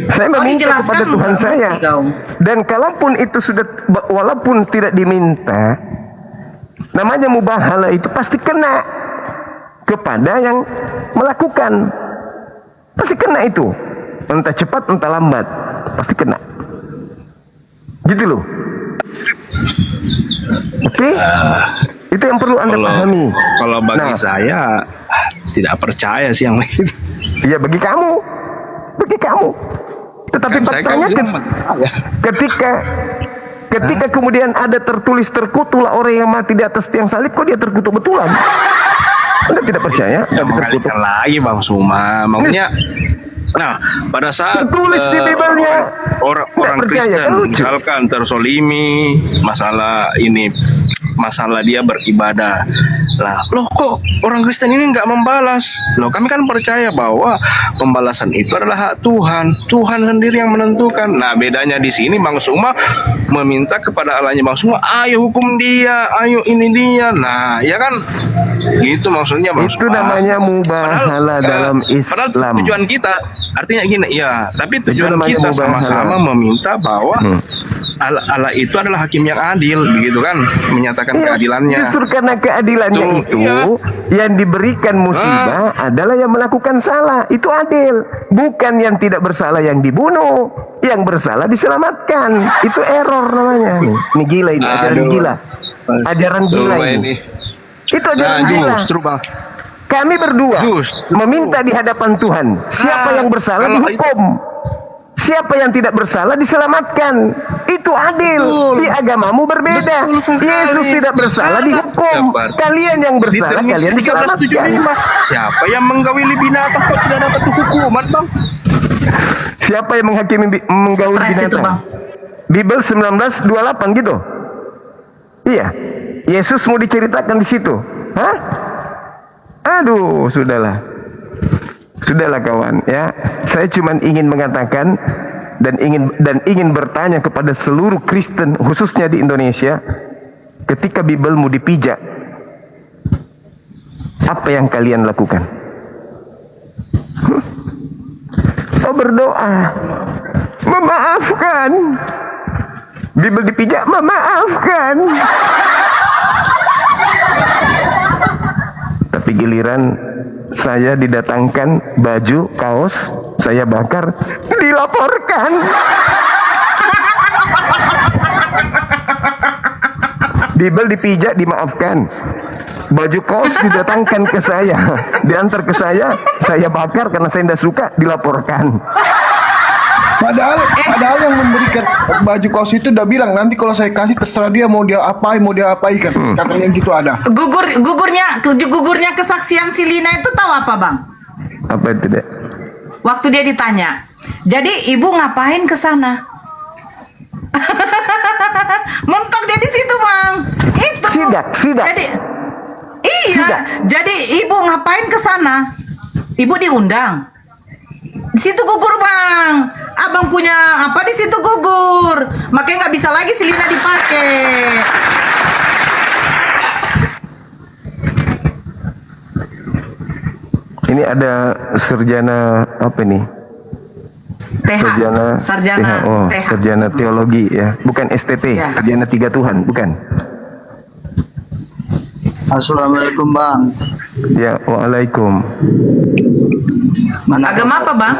Saya Kau meminta dijelaskan kepada Tuhan nggak saya. ngerti kau. Dan kalaupun itu sudah, walaupun tidak diminta, namanya mubahala itu pasti kena kepada yang melakukan. Pasti kena itu. Entah cepat entah lambat, pasti kena. Gitu loh. Oke? Itu yang perlu Anda pahami. Kalau bagi Nah, saya tidak percaya sih yang begitu. ya bagi kamu. Tetapi Kan saya faktanya bilang, ketika kemudian ada tertulis terkutuklah orang yang mati di atas tiang salib, kok dia terkutuk betulan? Anda tidak percaya? Ya, Terkutuk. mengalihkan lagi Bang Suma, makanya. Nah, pada saat Tertulis di Bibelnya. orang Tidak percaya, Kristen kan lucu. misalkan tersolimi masalah dia beribadah. Lah, loh kok orang Kristen ini nggak membalas? Loh, kami kan percaya bahwa pembalasan itu adalah hak Tuhan. Tuhan sendiri yang menentukan. Nah, bedanya di sini Bang Suma meminta kepada Allahnya Bang Suma, ayo hukum dia, ayo ini dia. Nah, ya kan? Gitu maksudnya Bang Itu Suma. namanya mubahala dalam Padahal Islam. tujuan kita artinya gini, ya, tapi tujuan namanya kita mubahala. sama-sama meminta bahwa Allah itu adalah hakim yang adil, begitu kan, menyatakan Iya, keadilannya. justru karena keadilannya Tuh, itu iya. yang diberikan musibah adalah yang melakukan salah. Itu adil. Bukan yang tidak bersalah yang dibunuh. Yang bersalah diselamatkan. Itu error namanya. Ini gila ini, ajaran Aduh. gila. Ajaran gila Coba ini. Itu ajaran gila. Justru Bang, Kami berdua Justru. meminta di hadapan Tuhan. Siapa yang bersalah kalau dihukum. Siapa yang tidak bersalah diselamatkan. Itu adil. Betul. Di agamamu berbeda. Betul sekali. Yesus tidak bersalah dihukum. Seperti Kalian yang di bersalah Termis kalian 1375, diselamatkan. siapa yang menggawili binatang kok tidak dapat hukuman, Bang? Siapa yang menggauli Stres itu, binatang? Bang. Bibel 19:28 gitu. Iya. Yesus mau diceritakan di situ. Hah? Aduh, sudahlah. Sudahlah kawan, ya. Saya cuma ingin mengatakan dan ingin bertanya kepada seluruh Kristen khususnya di Indonesia, ketika Bibelmu dipijak, apa yang kalian lakukan? Oh, berdoa, memaafkan. Bibel dipijak, memaafkan. Tapi giliran saya didatangkan baju, kaos, saya bakar, dilaporkan. Bibel dipijak, dimaafkan. Baju kaos didatangkan ke saya, diantar ke saya bakar karena saya tidak suka, dilaporkan. Padahal yang memberikan baju kaos itu udah bilang nanti kalau saya kasih terserah dia mau dia apain kan. Katanya gitu ada. Gugurnya kesaksian si Lina itu tahu apa Bang? Apa itu, Dek? Waktu dia ditanya, jadi ibu ngapain ke sana? Mentok dia di situ Bang. Itu. Sidak. Jadi, iya. Sidak. Jadi ibu ngapain ke sana? Ibu diundang. Di situ gugur Bang. abang punya apa di situ gugur, makanya nggak bisa lagi Selina dipakai. Ini ada sarjana apa nih? TH, sarjana Oh, TH. sarjana teologi ya, bukan STT, Ya. sarjana tiga Tuhan, bukan? Assalamualaikum Bang. Ya, waalaikum. Agama apa bang?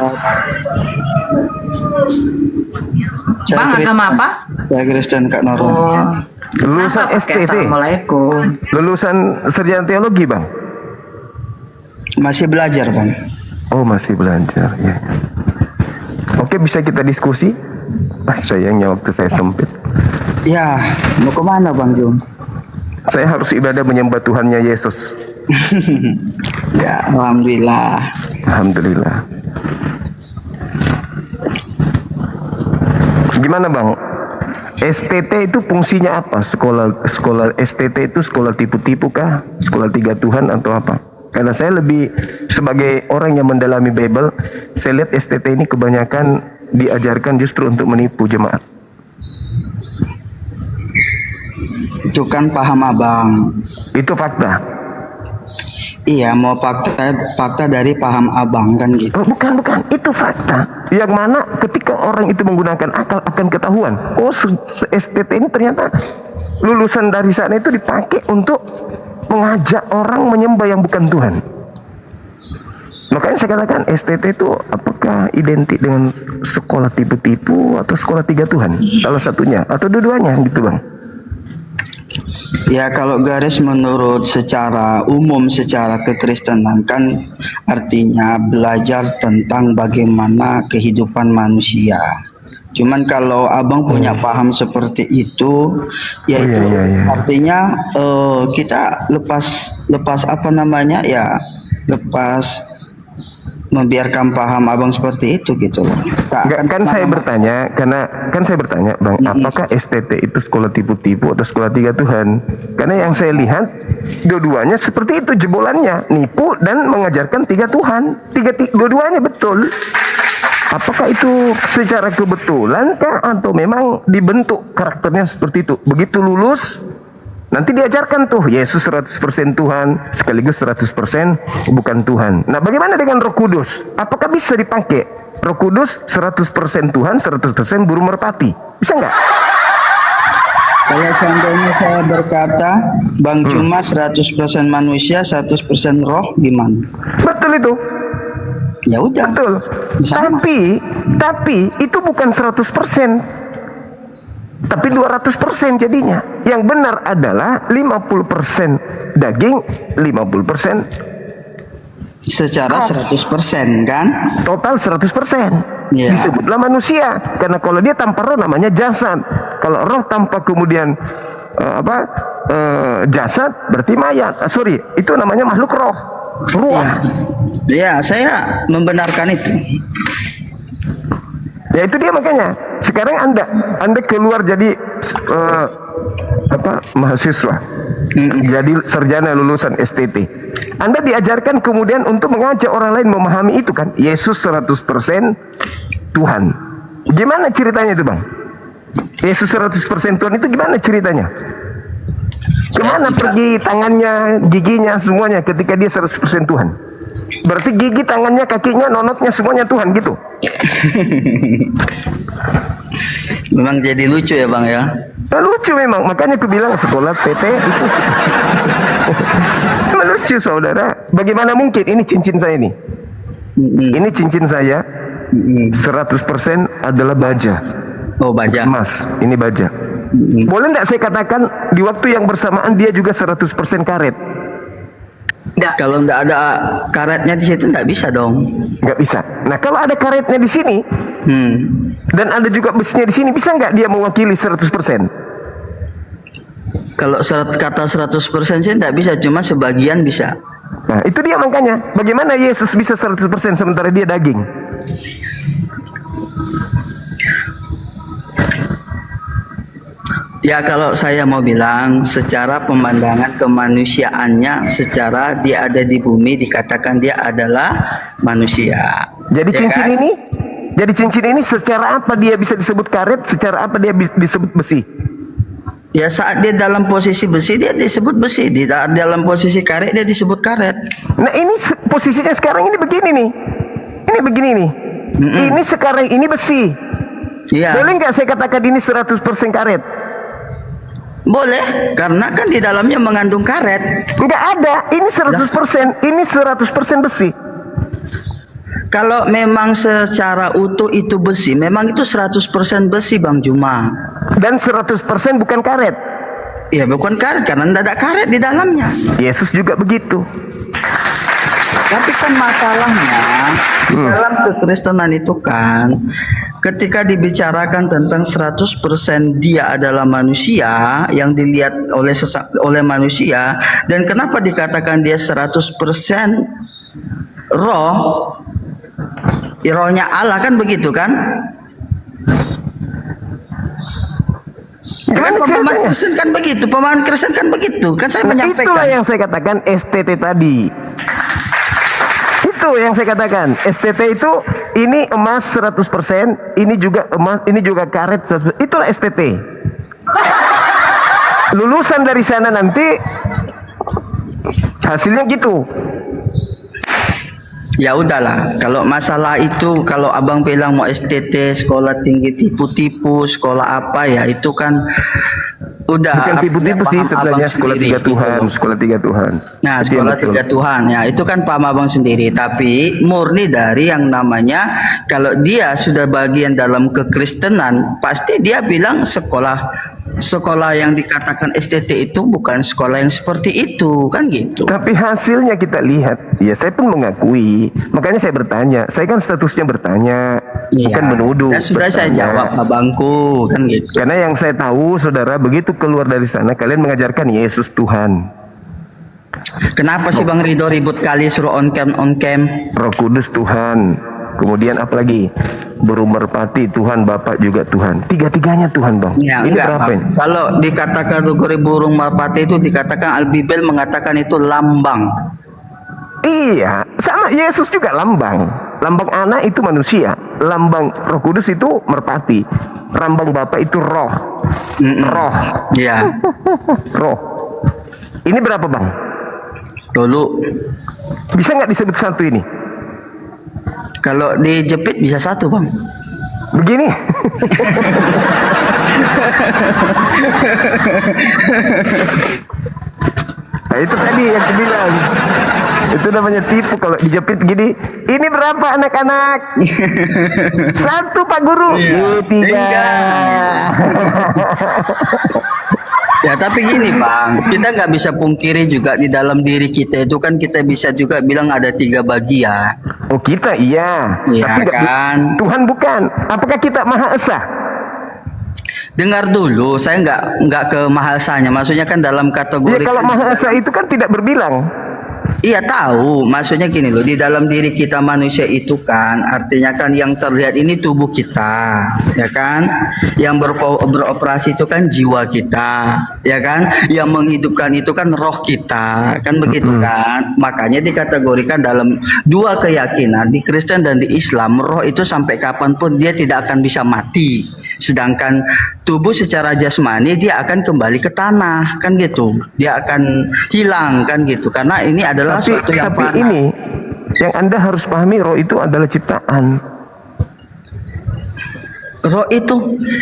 Saya Bang Kristen. agama apa? Saya Kristen Kak Nora. Oh, Lulusan kenapa pakai STT, Assalamualaikum. lulusan sarjana teologi bang. Masih belajar Bang. Oh masih belajar, ya. Oke, bisa kita diskusi? Sayangnya waktu saya sempit. Ya, mau kemana Bang Jum? Saya harus ibadah menyembah Tuhannya Yesus. Ya, Alhamdulillah. Alhamdulillah. Gimana bang? STT itu fungsinya apa? Sekolah STT itu sekolah tipu-tipu kah? Sekolah tiga Tuhan atau apa? Karena saya lebih sebagai orang yang mendalami Bible, saya lihat STT ini kebanyakan diajarkan justru untuk menipu jemaat. Itu kan paham Abang. Itu fakta. Iya, mau fakta dari paham Abang kan gitu. Oh, bukan, itu fakta. Yang mana ketika orang itu menggunakan akal akan ketahuan. Oh, STT ini ternyata lulusan dari sana itu dipakai untuk mengajak orang menyembah yang bukan Tuhan. Makanya saya katakan STT itu apakah identik dengan sekolah tipu-tipu atau sekolah tiga Tuhan? Salah satunya atau dua-duanya gitu bang. Ya, kalau garis menurut secara umum secara kekristenan kan artinya belajar tentang bagaimana kehidupan manusia. Cuman kalau Abang punya paham seperti itu, yaitu iya. artinya kita lepas apa namanya ya, lepas membiarkan paham Abang seperti itu gitu loh. Enggak, kan saya bertanya bang, apakah STT itu sekolah tipu-tipu atau sekolah tiga Tuhan? Karena yang saya lihat dua-duanya seperti itu, jebolannya nipu dan mengajarkan tiga Tuhan, dua-duanya betul. Apakah itu secara kebetulan kah atau memang dibentuk karakternya seperti itu? Begitu lulus nanti diajarkan tuh Yesus 100% Tuhan sekaligus 100% bukan Tuhan. Nah, bagaimana dengan Roh Kudus? Apakah bisa dipakai Roh Kudus 100% Tuhan, 100% burung merpati? Bisa nggak? Kalau seandainya saya berkata Bang cuma 100% manusia, 100% roh, gimana? Betul itu. Ya udah. Betul. Sama. Tapi itu bukan 100%. Tapi 200% jadinya. Yang benar adalah 50% daging, 50% Secara 100% kan? total 100%. Ya. Disebutlah manusia. Karena kalau dia tanpa roh namanya jasad. Kalau roh tanpa kemudian jasad berarti mayat. Itu namanya makhluk roh. Ruah. Ya, saya membenarkan itu. Ya itu dia makanya. Sekarang Anda keluar jadi mahasiswa. Jadi sarjana lulusan STT. Anda diajarkan kemudian untuk mengajak orang lain memahami itu kan. Yesus 100% Tuhan. Gimana ceritanya itu, Bang? Yesus 100% Tuhan itu gimana ceritanya? Kemana pergi tangannya, giginya, semuanya ketika dia 100% Tuhan? Berarti gigi, tangannya, kakinya, nonotnya semuanya Tuhan gitu? Memang jadi lucu ya Bang ya. Nah, lucu memang, makanya aku bilang sekolah PT itu lucu saudara. Bagaimana mungkin ini cincin saya nih? Ini cincin saya 100% adalah baja. Oh, baja. Emas, ini baja. Boleh enggak saya katakan di waktu yang bersamaan dia juga 100% karet? Nggak. Kalau nggak ada karetnya di situ nggak bisa dong. Nggak bisa. Nah, kalau ada karetnya di sini dan ada juga besinya di sini, bisa nggak dia mewakili 100%? Kalau kata 100% sih nggak bisa, cuma sebagian bisa. Nah, itu dia makanya. Bagaimana Yesus bisa 100% sementara dia daging? Ya kalau saya mau bilang secara pemandangan kemanusiaannya, secara dia ada di bumi dikatakan dia adalah manusia. Jadi Ya cincin kan? ini, Jadi cincin ini secara apa dia bisa disebut karet, secara apa dia disebut besi? Ya saat dia dalam posisi besi dia disebut besi, di dalam posisi karet dia disebut karet. Nah ini posisinya sekarang ini begini nih. Ini begini nih. Ini sekarang ini besi. Iya. Boleh nggak saya katakan ini 100% karet? Boleh, karena kan di dalamnya mengandung karet. Nggak ada. Ini 100%. Ini 100% besi. Kalau memang secara utuh itu besi, memang itu 100% besi Bang Juma. Dan 100% bukan karet. Ya bukan karet, karena tidak ada karet di dalamnya. Yesus juga begitu. Tapi kan masalahnya di dalam kekristenan itu kan, ketika dibicarakan tentang 100% dia adalah manusia yang dilihat oleh manusia, dan kenapa dikatakan dia 100% roh, rohnya Allah kan begitu kan? Kan pemahaman Kristen kan begitu, pemahaman Kristen kan begitu, kan saya menyampaikan. Itulah yang saya katakan STT tadi. Itu yang saya katakan. STT itu ini emas 100%, ini juga emas, ini juga karet 100%. Itulah STT. Lulusan dari sana nanti hasilnya gitu. Ya udahlah, kalau masalah itu, kalau abang bilang mau STT, sekolah tinggi tipu-tipu, sekolah apa ya, itu kan udah. Bukan tipu-tipu sih paham sebenarnya, abang sekolah sendiri, tiga Tuhan, gitu. sekolah tiga Tuhan. Nah, Itu yang sekolah betul. tiga Tuhan, ya itu kan paham abang sendiri. Tapi murni dari yang namanya, kalau dia sudah bagian dalam kekristenan, pasti dia bilang sekolah yang dikatakan STT itu bukan sekolah yang seperti itu, kan gitu. Tapi hasilnya kita lihat, ya saya pun mengakui. Makanya saya bertanya, saya kan statusnya bertanya, bukan menuduh. Ya sudah saya bertanya. jawab abangku, kan gitu. Karena yang saya tahu, saudara, begitu keluar dari sana, kalian mengajarkan Yesus Tuhan, Kenapa sih Bang Ridho ribut kali suruh on cam? Roh Kudus Tuhan, kemudian apa lagi? Burung merpati Tuhan, Bapak juga Tuhan. Tiga-tiganya Tuhan, Bang. Ya, Ini enggak, berapa Bang. ini? Kalau dikatakan kategori burung merpati itu dikatakan Al-Bibel mengatakan itu lambang. Iya, sama Yesus juga lambang. Lambang anak itu manusia, lambang Roh Kudus itu merpati, lambang Bapak itu roh. Roh, Ya, roh. Ini berapa, Bang? dulu Bisa nggak disebut satu ini? kalau dijepit bisa satu Bang. Begini. Nah, itu tadi yang aku bilang. Itu namanya tipu kalau dijepit gini. Ini berapa anak-anak? Satu Pak Guru. Tiga. Ya tapi gini Bang, kita nggak bisa pungkiri juga di dalam diri kita itu kan kita bisa juga bilang ada 3 bagian. Oh kita iya. Iya Tapi nggak- kan? Tuhan bukan. Apakah kita Maha Esa? Dengar dulu, saya nggak ke mahasanya, maksudnya kan dalam Ya kategori. kalau Maha Esa itu kan tidak berbilang. Iya tahu, maksudnya gini loh, di dalam diri kita manusia itu kan, artinya kan yang terlihat ini tubuh kita, ya kan? Yang beroperasi itu kan jiwa kita, ya kan? Yang menghidupkan itu kan roh kita, kan begitu kan? Makanya dikategorikan dalam 2 keyakinan, di Kristen dan di Islam, roh itu sampai kapanpun dia tidak akan bisa mati. Sedangkan tubuh secara jasmani dia akan kembali ke tanah, kan gitu. Dia akan hilang, kan gitu. Karena ini adalah suatu yang Tapi fana. ini yang Anda harus pahami, roh itu adalah ciptaan. Roh itu,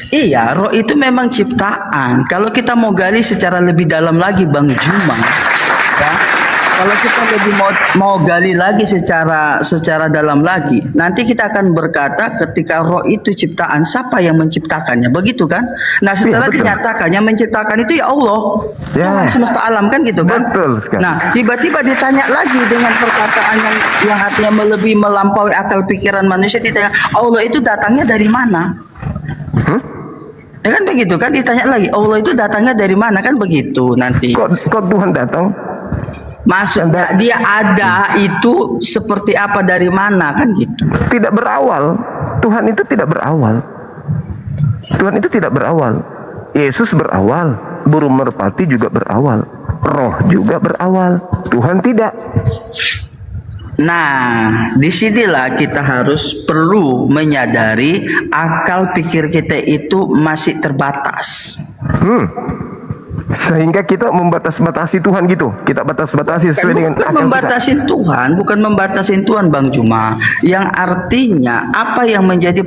iya, roh itu memang ciptaan. Kalau kita mau gali secara lebih dalam lagi, Bang Juma, ya. Kalau kita lebih mau gali lagi secara dalam lagi, nanti kita akan berkata ketika roh itu ciptaan, siapa yang menciptakannya, begitu kan? Nah setelah betul. dinyatakan yang menciptakan itu ya Allah, Ya. Tuhan semesta alam, kan gitu kan? Betul sekali. Nah tiba-tiba ditanya lagi dengan perkataan yang artinya lebih melampaui akal pikiran manusia, ditanya Allah itu datangnya dari mana? Ya kan begitu kan, ditanya lagi Allah itu datangnya dari mana, kan begitu nanti. Kok Tuhan datang? Maksudnya dia ada itu seperti apa, dari mana, kan gitu. Tidak berawal. Tuhan itu tidak berawal. Tuhan itu tidak berawal. Yesus berawal. Burung merpati juga berawal. Roh juga berawal. Tuhan tidak. Nah, disinilah kita harus perlu menyadari akal pikir kita itu masih terbatas. Sehingga kita membatas-batasi Tuhan gitu. Kita batas-batasi sesuai dengan Bukan akal kita. membatasin Tuhan, bukan membatasin Tuhan, Bang Juma. Yang artinya apa yang menjadi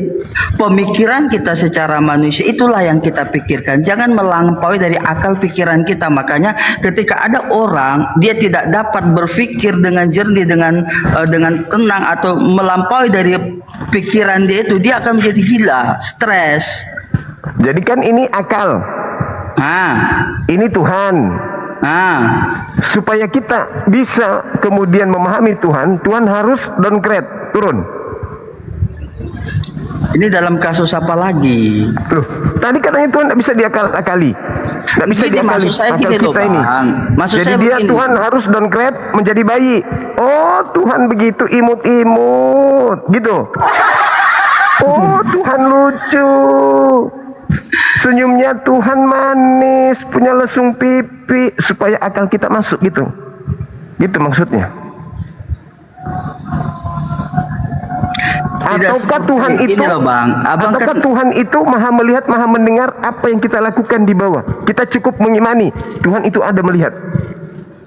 pemikiran kita secara manusia itulah yang kita pikirkan. Jangan melampaui dari akal pikiran kita. Makanya ketika ada orang dia tidak dapat berpikir dengan jernih, dengan tenang atau melampaui dari pikiran dia itu, dia akan menjadi gila, stres. Jadi kan ini akal. Ini Tuhan. Supaya kita bisa kemudian memahami Tuhan, Tuhan harus downgrade, turun. Ini dalam kasus apa lagi? Loh, tadi katanya Tuhan tidak bisa diakal-akali. Tidak bisa Gini, diakali maksud saya akal gini loh, kita ini. Bang. Maksud Jadi saya dia begini. Tuhan harus downgrade menjadi bayi. Oh, Tuhan begitu imut-imut, gitu. Oh, Tuhan lucu. Senyumnya Tuhan manis, punya lesung pipi, supaya akal kita masuk gitu. Gitu maksudnya. Tidak Ataukah seperti Tuhan ini itu, loh, Bang. Abang ataukah kan- Tuhan itu maha melihat, maha mendengar apa yang kita lakukan di bawah? Kita cukup mengimani Tuhan itu ada melihat.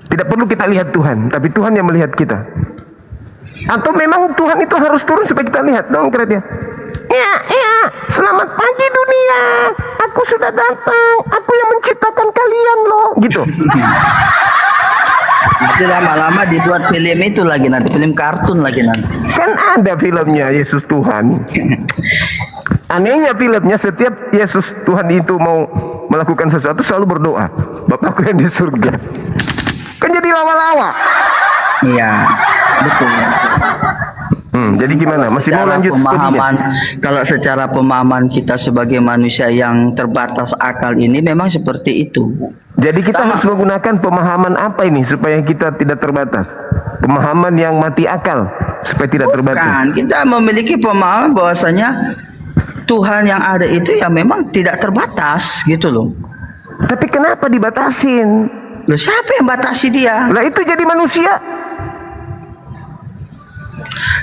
Tidak perlu kita lihat Tuhan, tapi Tuhan yang melihat kita. Atau memang Tuhan itu harus turun supaya kita lihat dong keretnya. Ya, selamat pagi dunia. Aku sudah datang. Aku yang menciptakan kalian loh, gitu. Nanti lama-lama dibuat film itu lagi, nanti film kartun lagi nanti. Kan ada filmnya Yesus Tuhan. Anehnya filmnya setiap Yesus Tuhan itu mau melakukan sesuatu selalu berdoa, Bapakku yang di surga. Kan jadi lawa-lawa. Iya, betul. Jadi gimana? Masih mau Secara lanjut pemahaman, studinya? kalau secara pemahaman kita sebagai manusia yang terbatas akal ini memang seperti itu. Jadi kita harus menggunakan pemahaman apa ini supaya kita tidak terbatas? Pemahaman yang mati akal supaya tidak terbatas. Bukan, kita memiliki pemahaman bahwasanya Tuhan yang ada itu ya memang tidak terbatas gitu loh. Tapi kenapa dibatasin? Loh, siapa yang batasi dia? Lah itu jadi manusia.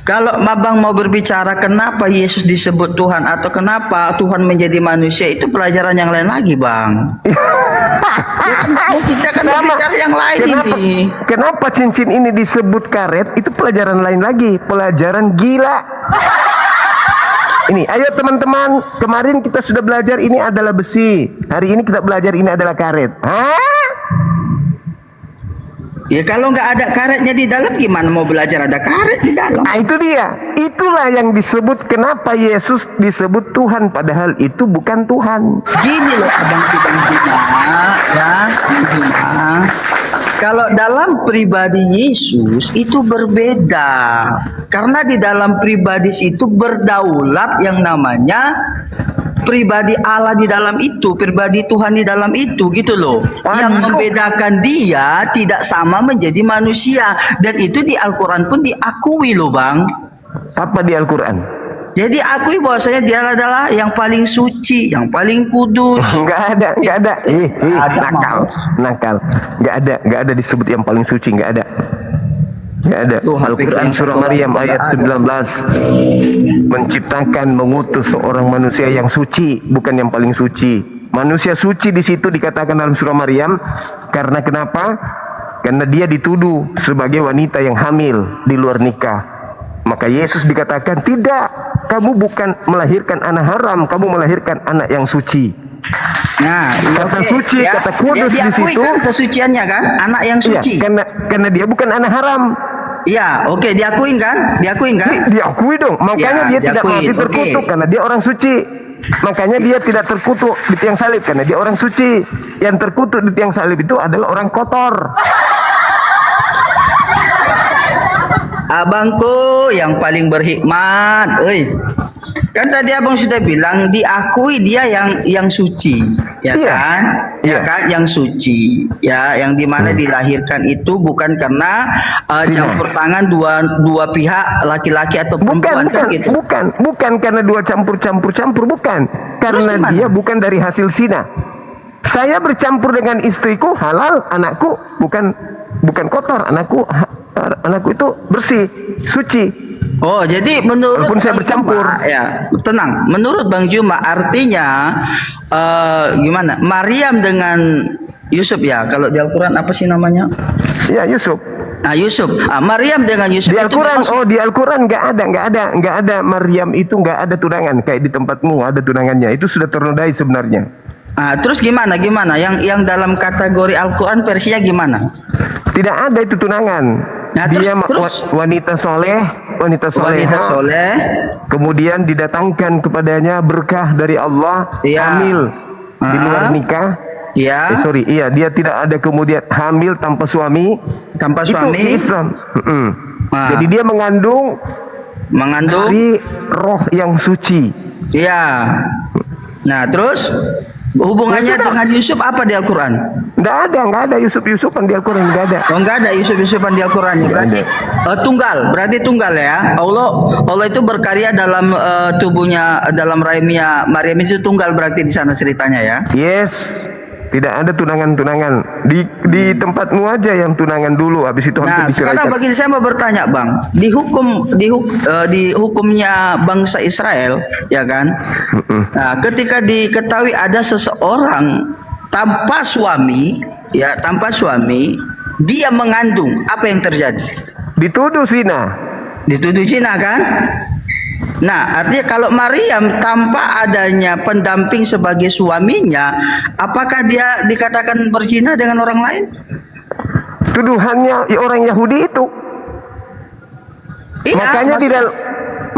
Kalau Abang mau berbicara kenapa Yesus disebut Tuhan atau kenapa Tuhan menjadi manusia, itu pelajaran yang lain lagi, Bang. Kita akan berbicara yang lain kenapa, ini. Kenapa cincin ini disebut karet? Itu pelajaran lain lagi, pelajaran gila. Ini, ayo teman-teman, kemarin kita sudah belajar ini adalah besi. Hari ini kita belajar ini adalah karet. Hah? Ya kalau nggak ada karetnya di dalam, gimana mau belajar ada karet di dalam? Nah itu dia. Itulah yang disebut kenapa Yesus disebut Tuhan padahal itu bukan Tuhan. Gini loh Abang Juma, ya Juma. Kalau dalam pribadi Yesus itu berbeda. Karena di dalam pribadi itu berdaulat yang namanya pribadi Allah di dalam itu, pribadi Tuhan di dalam itu, gitu loh. Yang membedakan dia tidak sama menjadi manusia, dan itu di Al-Quran pun diakui loh, Bang. Apa di Al-Quran? Jadi akui bahwasanya dia adalah yang paling suci, yang paling kudus. Nggak ada. Nakal. Nggak ada disebut yang paling suci, nggak ada. Nggak ada. Tuh, Al-Quran surah Maryam ayat 19 menciptakan, mengutus seorang manusia yang suci, bukan yang paling suci. Manusia suci di situ dikatakan dalam surah Maryam karena kenapa? Karena dia dituduh sebagai wanita yang hamil di luar nikah. Maka Yesus dikatakan, tidak, kamu bukan melahirkan anak haram, kamu melahirkan anak yang suci. Nah, Kata suci, kata kudus dia di diakui situ. kan kesuciannya kan, anak yang suci. Iya, karena dia bukan anak haram. Iya, oke, diakuin kan? Diakui dong. Makanya Ya, dia tidak diakui, mati terkutuk oke. karena dia orang suci. Makanya dia tidak terkutuk di tiang salib karena dia orang suci. Yang terkutuk di tiang salib itu adalah orang kotor. Abangku yang paling berhikmat, kan tadi abang sudah bilang diakui dia yang suci, ya Iya. kan, Iya. yang suci, ya, yang dimana dilahirkan itu bukan karena Zina. campur tangan dua pihak laki-laki atau perempuan kan gitu. Bukan karena dua campur, bukan. Karena gimana? dia bukan dari hasil zina. Saya bercampur dengan istriku halal, anakku bukan kotor, anakku itu bersih. suci. Oh, jadi menurut Walaupun saya Bang bercampur. Juma, ya, tenang. Menurut Bang Juma artinya gimana? Maryam dengan Yusuf ya. Kalau di Al-Qur'an apa sih namanya? Ya Yusuf. Nah, Yusuf. Maryam dengan Yusuf Di itu Al-Quran, memang- di Al-Quran nggak ada Maryam itu nggak ada tunangan kayak di tempatmu ada tunangannya. Itu sudah ternodai sebenarnya. terus gimana? Yang dalam kategori Al-Qur'an versinya gimana? Tidak ada itu tunangan. Nah, Dia terus? wanita soleh, wanita Wanita soleha. soleh. Kemudian didatangkan kepadanya berkah dari Allah, Iya. hamil di luar Ah. nikah. Ya, Dia tidak ada kemudian hamil tanpa suami. tanpa Itu suami di Islam. Ah. Jadi dia mengandung mengandung. dari roh yang suci. Ya. Nah, terus hubungannya Ya sudah. dengan Yusuf apa di Al-Qur'an? Nggak ada Yusuf-Yusufan di Al-Quran, nggak ada. Oh, enggak ada Yusuf-Yusufan di Al-Qur'an ya. Berarti tunggal ya. Allah itu berkarya dalam tubuhnya, dalam rahimnya Maryam itu tunggal, berarti di sana ceritanya ya. Yes, tidak ada tunangan-tunangan. Di tempatmu aja yang tunangan dulu, habis itu Nah, hampir sekarang diceraikan. begini, saya mau bertanya, Bang. Di hukumnya bangsa Israel, ya kan? Nah, ketika diketahui ada seseorang tanpa suami, dia mengandung, apa yang terjadi? Dituduh zina. Dituduh zina kan? Nah, artinya kalau Maryam tanpa adanya pendamping sebagai suaminya, apakah dia dikatakan berzina dengan orang lain? Tuduhannya orang Yahudi itu. Iya,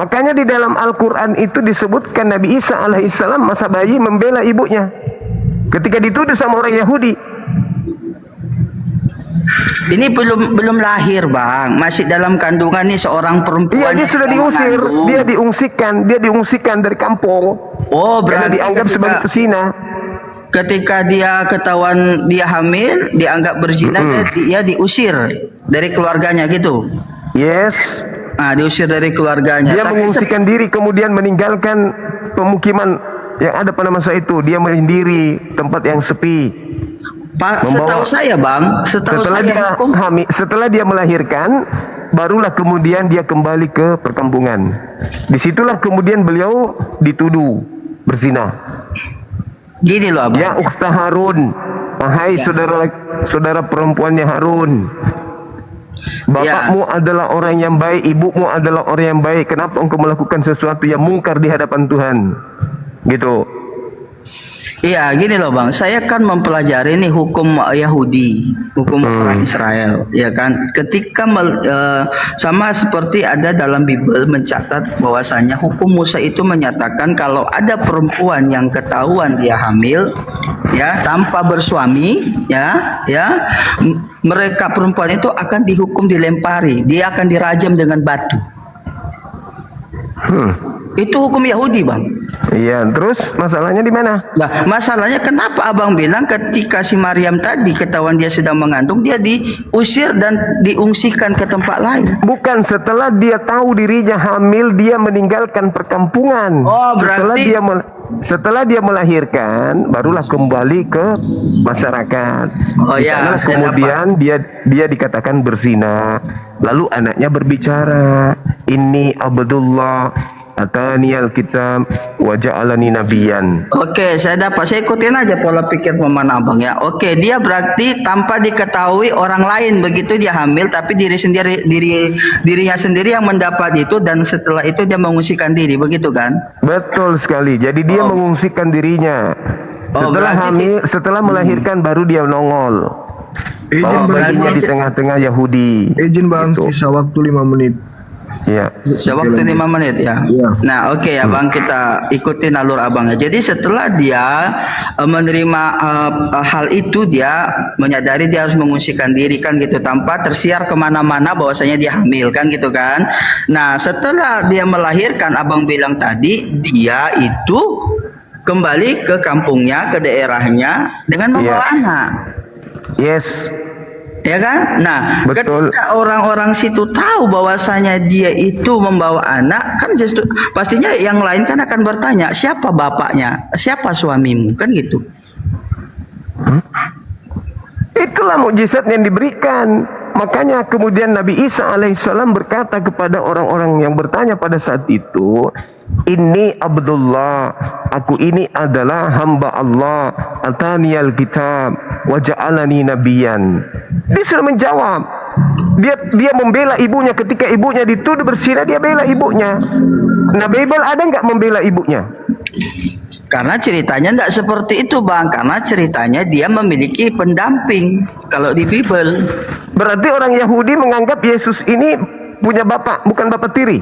Makanya di dalam Al-Quran itu disebutkan Nabi Isa alaihissalam masa bayi membela ibunya. Ketika dituduh sama orang Yahudi. Ini belum lahir, Bang. Masih dalam kandungan nih seorang perempuan. Iya, dia yang sudah sedang diusir. mengandung. Dia diungsikan dari kampung. Oh, Karena berarti dianggap sebagai pesina. ketika dia ketahuan dia hamil, dianggap berzina, dia diusir dari keluarganya gitu. Yes. Diusir dari keluarganya. Dia Tapi mengungsikan diri, kemudian meninggalkan pemukiman yang ada pada masa itu. Dia menyendiri tempat yang sepi. setahu saya, Bang, Setelah dia melahirkan, barulah kemudian dia kembali ke perkampungan. Disitulah kemudian beliau dituduh berzina. Gini loh, Abang. Ya ukhta Harun, wahai saudara perempuannya Harun. Bapakmu adalah orang yang baik, ibumu adalah orang yang baik. Kenapa engkau melakukan sesuatu yang mungkar di hadapan Tuhan? Gitu. Iya, gini loh, Bang. Saya kan mempelajari nih hukum Yahudi, hukum orang Israel, ya kan. Ketika sama seperti ada dalam Bible mencatat bahwasanya hukum Musa itu menyatakan kalau ada perempuan yang ketahuan dia hamil, ya, tanpa bersuami, mereka perempuan itu akan dihukum dilempari, dia akan dirajam dengan batu. Itu hukum Yahudi, Bang. Iya, terus masalahnya di mana? Nah, masalahnya kenapa Abang bilang ketika si Maryam tadi ketahuan dia sedang mengandung, dia diusir dan diungsikan ke tempat lain? Bukan, setelah dia tahu dirinya hamil, dia meninggalkan perkampungan. Oh, berarti setelah dia melahirkan, barulah kembali ke masyarakat. Oh, Di ya, sana saya kemudian dia dikatakan berzina. Lalu anaknya berbicara, "Inni Abdullah ataniyal kitab wa ja'alani nabiyan." Oke, saya ikutin aja pola pikir pemahaman Abang ya. Oke, dia berarti tanpa diketahui orang lain begitu dia hamil, tapi dirinya sendiri yang mendapat itu, dan setelah itu dia mengungsikan diri, begitu kan? Betul sekali. Jadi dia mengungsikan dirinya. Setelah melahirkan baru dia nongol. Izin Bang, Bayinya di tengah-tengah Yahudi. izin Bang, Gitu. sisa waktu 5 menit. Ya. Sewaktu 5 menit ya. Iya. Nah, oke ya, Bang, kita ikutin alur Abang ya. Jadi setelah dia menerima hal itu, dia menyadari dia harus mengungsikan diri kan gitu, tanpa tersiar kemana-mana bahwasanya dia hamil kan gitu kan. Nah, setelah dia melahirkan, Abang bilang tadi dia itu kembali ke kampungnya, ke daerahnya dengan membawa anak. Yes. Ya kan? Nah, Betul. ketika orang-orang situ tahu bahwasanya dia itu membawa anak, kan pastinya yang lain kan akan bertanya, siapa bapaknya, siapa suamimu, kan gitu. Itulah mukjizat yang diberikan. Makanya kemudian Nabi Isa alaihissalam berkata kepada orang-orang yang bertanya pada saat itu, "Inni Abdullah, aku ini adalah hamba Allah, ataniyal kitab wa ja'alani nabiyan." Dia sudah menjawab. Dia membela ibunya ketika ibunya dituduh berzina, dia bela ibunya. Nah, Bible ada nggak membela ibunya? Karena ceritanya tidak seperti itu, Bang. Karena ceritanya dia memiliki pendamping kalau di Bible. Berarti orang Yahudi menganggap Yesus ini punya bapak, bukan bapak tiri.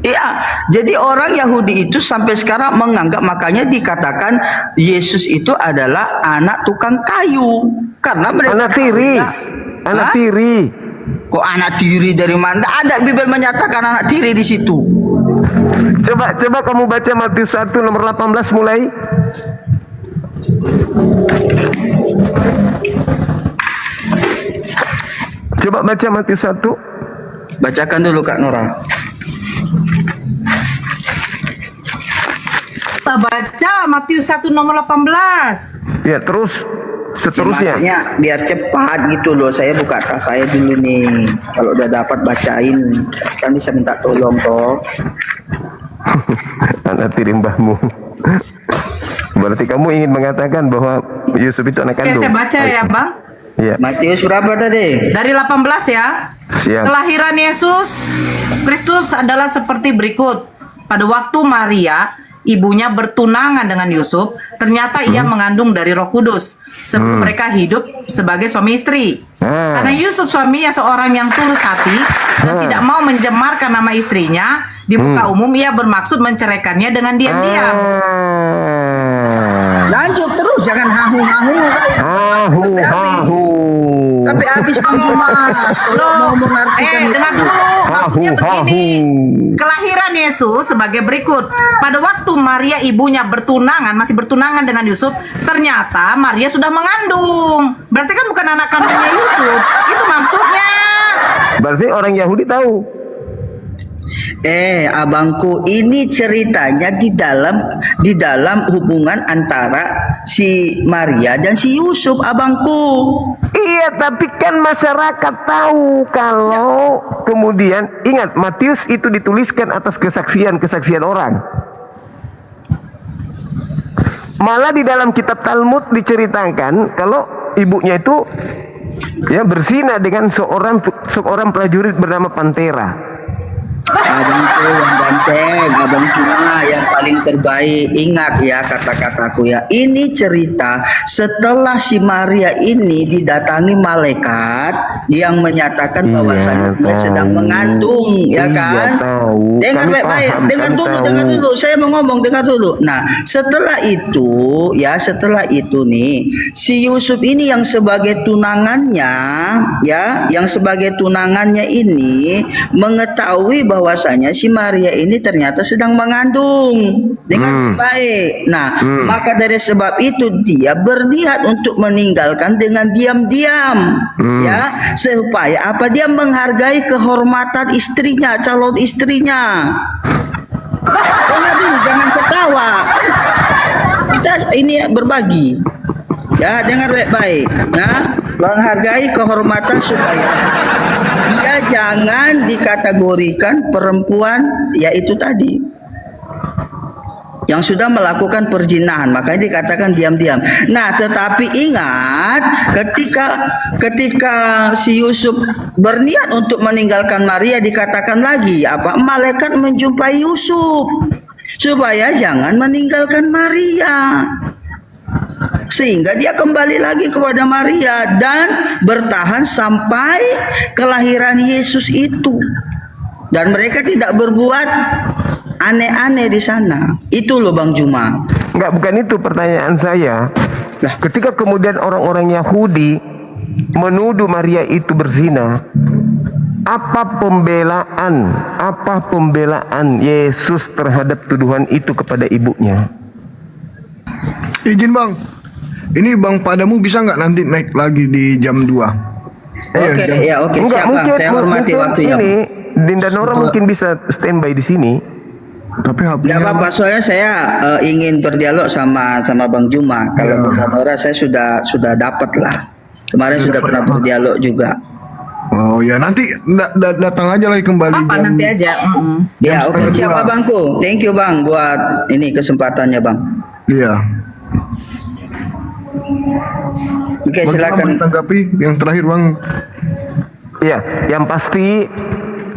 Iya, jadi orang Yahudi itu sampai sekarang menganggap, makanya dikatakan Yesus itu adalah anak tukang kayu. Karena mereka Anak tiri. Anak Hah? tiri. Kok anak tiri dari mana? Ada Bible menyatakan anak tiri di situ. Coba kamu baca Matius 1 nomor 18 mulai. Coba baca Matius 1. Bacakan dulu Kak Nora. Kita baca Matius 1 nomor 18. Ya, terus seterusnya. Maksudnya biar cepat gitu loh. Saya buka tas saya dulu nih. Kalau udah dapat bacain, kan bisa minta tolong toh. Anak tiri mbahmu. Berarti kamu ingin mengatakan bahwa Yusuf itu anak Oke, kandung. saya baca ya, Bang. Iya, Matius berapa tadi? Dari 18 ya. siap. Kelahiran Yesus Kristus adalah seperti berikut. Pada waktu Maria, ibunya bertunangan dengan Yusuf, ternyata ia mengandung dari Roh Kudus sebelum mereka hidup sebagai suami istri. Karena Yusuf suaminya seorang yang tulus hati dan tidak mau mencemarkan nama istrinya di muka umum, ia bermaksud menceraikannya dengan diam-diam. Lanjut terus, jangan hahu-hahu. Hahu. Tapi habis pengumuman. Loh, Mau mengartikan itu. dengar dulu. Maksudnya Hahu, begini. Kelahiran Yesus sebagai berikut. Pada waktu Maria ibunya masih bertunangan dengan Yusuf, ternyata Maria sudah mengandung. Berarti kan bukan anak kandungnya Yusuf. Itu maksudnya. Berarti orang Yahudi tahu. Abangku, ini ceritanya di dalam hubungan antara si Maria dan si Yusuf, abangku. Iya, tapi kan masyarakat tahu kalau kemudian ingat Matius itu dituliskan atas kesaksian orang. Malah di dalam kitab Talmud diceritakan kalau ibunya itu ya berzina dengan seorang prajurit bernama Pantera. Abangku yang ganteng, abang cuma yang paling terbaik. Ingat ya kata-kataku ya. Ini cerita setelah si Maria ini didatangi malaikat yang menyatakan bahwasanya dia sedang mengandung, ya kan? Tahu. Dengar Kami baik-baik, paham, dengar kami dulu, tahu. dengar dulu. Saya mau ngomong, dengar dulu. Nah, setelah itu nih, si Yusuf ini yang sebagai tunangannya, ya, yang sebagai tunangannya ini mengetahui bahwasanya si Maria ini ternyata sedang mengandung dengan baik. Nah, maka dari sebab itu dia berniat untuk meninggalkan dengan diam-diam, ya, supaya apa? Dia menghargai kehormatan istrinya, calon istrinya. Dengar dulu, jangan ketawa. Kita ini berbagi. Ya, dengar baik-baik. Ya, menghargai kehormatan supaya dia jangan dikategorikan perempuan yaitu tadi yang sudah melakukan perzinahan, makanya dikatakan diam-diam. Nah, tetapi ingat ketika si Yusuf berniat untuk meninggalkan Maria, dikatakan lagi apa? Malaikat menjumpai Yusuf supaya jangan meninggalkan Maria. Sehingga dia kembali lagi kepada Maria dan bertahan sampai kelahiran Yesus itu. Dan mereka tidak berbuat aneh-aneh di sana. Itu loh Bang Juma. Enggak, bukan itu pertanyaan saya. Lah, Ketika kemudian orang-orang Yahudi menuduh Maria itu berzina, apa pembelaan Yesus terhadap tuduhan itu kepada ibunya? Izin bang, ini bang padamu bisa nggak nanti naik lagi di jam 2? Oke, ya oke, Enggak, siap Bang. Saya hormati waktunya. ini Dinda Nora mungkin bisa standby di sini. Tapi Tidak HP-nya apa-apa, soalnya saya ingin berdialog sama Bang Juma. Kalau Bang Nora saya sudah dapat lah. Kemarin sudah pernah berdialog juga. Oh ya, nanti datang aja lagi kembali Apa jam. nanti aja. Ya, oke, setengah siapa dua. Bangku? Thank you Bang buat ini kesempatannya Bang. Iya. Oke, Bang, silakan. tanggapi yang terakhir Bang. Iya, yang pasti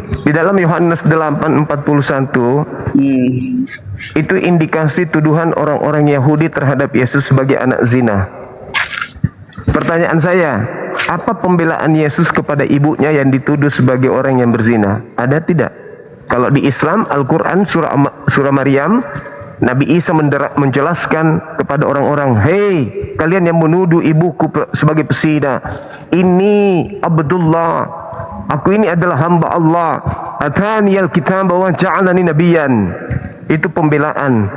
di dalam Yohanes 8:41 itu indikasi tuduhan orang-orang Yahudi terhadap Yesus sebagai anak zina. Pertanyaan saya, apa pembelaan Yesus kepada ibunya yang dituduh sebagai orang yang berzina? Ada tidak? Kalau di Islam, Al-Quran surah Maryam, Nabi Isa menjelaskan kepada orang-orang, hei kalian yang menuduh ibuku sebagai pesina, ini Abdullah, aku ini adalah hamba Allah, ataniyal kitab wa ja'alani nabiyan. Itu pembelaan.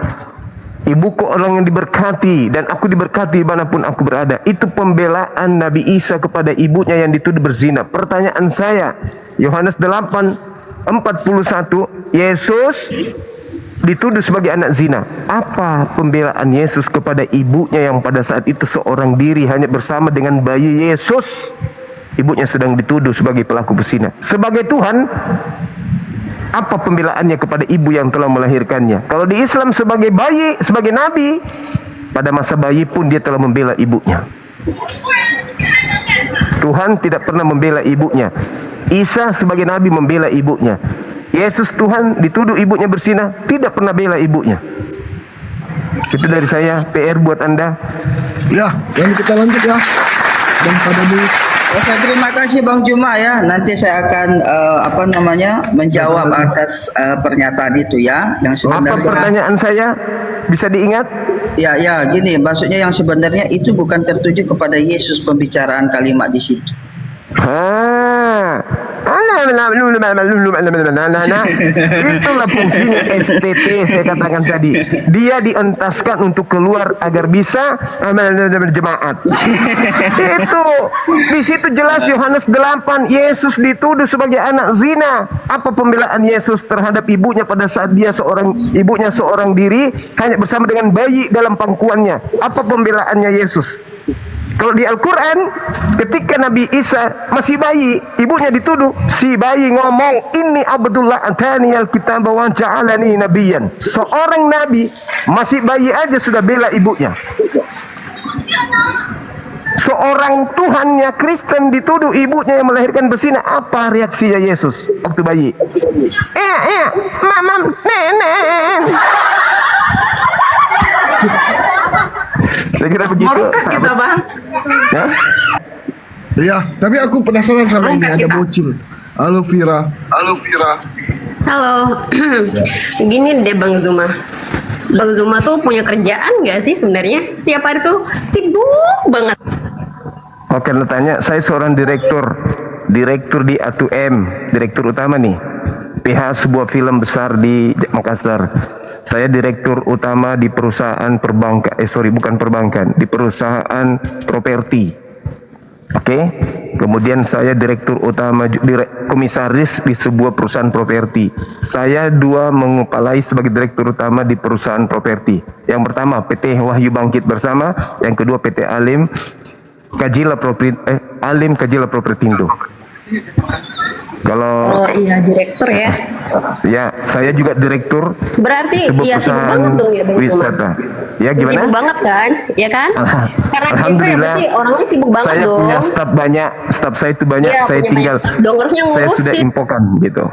Ibuku orang yang diberkati dan aku diberkati dimanapun aku berada. Itu pembelaan Nabi Isa kepada ibunya yang dituduh berzina. Pertanyaan saya, Yohanes 8:41, Yesus dituduh sebagai anak zina. Apa pembelaan Yesus kepada ibunya yang pada saat itu seorang diri hanya bersama dengan bayi Yesus? Ibunya sedang dituduh sebagai pelaku berzina. Sebagai Tuhan, apa pembelaannya kepada ibu yang telah melahirkannya? Kalau di Islam sebagai bayi, sebagai nabi, pada masa bayi pun dia telah membela ibunya. Tuhan tidak pernah membela ibunya. Isa sebagai nabi membela ibunya. Yesus Tuhan dituduh ibunya berzina, tidak pernah bela ibunya. Itu dari saya, PR buat Anda. Ya, yang kita lanjut ya. Dan pada dulu. Oke, terima kasih Bang Juma ya. Nanti saya akan menjawab atas pernyataan itu ya. Yang Apa sebenarnya pertanyaan saya? Bisa diingat? ya gini, maksudnya yang sebenarnya itu bukan tertuju kepada Yesus pembicaraan kalimat di situ. Itulah fungsinya STT saya katakan tadi. Dia dientaskan untuk keluar agar bisa berjemaat. Itu di situ jelas Yohanes 8, Yesus dituduh sebagai anak zina. Apa pembelaan Yesus terhadap ibunya pada saat ibunya seorang diri hanya bersama dengan bayi dalam pangkuannya? Apa pembelaannya Yesus? Kalau di Al-Quran, ketika Nabi Isa masih bayi, ibunya dituduh, si bayi ngomong, ini Abdullah ataniyal kitab wa ja'alani nabiyan. Seorang nabi, masih bayi aja sudah bela ibunya. Seorang Tuhannya Kristen dituduh ibunya yang melahirkan berzina. Apa reaksinya Yesus waktu bayi? Mamam, nenek. Saya kira begitu. Merukat kita bang. Ya? Iya, tapi aku penasaran sama ini, Angkat ada kita. bocil. Halo Vira. Halo, gini deh Bang Zuma. Bang Zuma tuh punya kerjaan gak sih sebenarnya? Setiap hari tuh sibuk banget. Oke, tanya, saya seorang direktur di A2M, direktur utama nih, PH sebuah film besar di Makassar. Saya direktur utama di perusahaan di perusahaan properti. Oke, kemudian saya direktur utama, komisaris di sebuah perusahaan properti. Saya mengepalai sebagai direktur utama di perusahaan properti. Yang pertama PT Wahyu Bangkit Bersama, yang kedua PT Alim Kajila Propertindo. Kalau Oh iya, direktur ya. ya, saya juga direktur Berarti sebuah iya sibuk perusahaan banget dong ya Bang Zuma. wisata. Ya gimana? Sibuk banget kan? Ya kan? Karena direktur ya Alhamdulillah, berarti orangnya sibuk banget saya dong. punya staf banyak, staf saya itu banyak, Iya, saya punya tinggal, banyak staff, dong, harusnya saya ngurusin. sudah infokan gitu.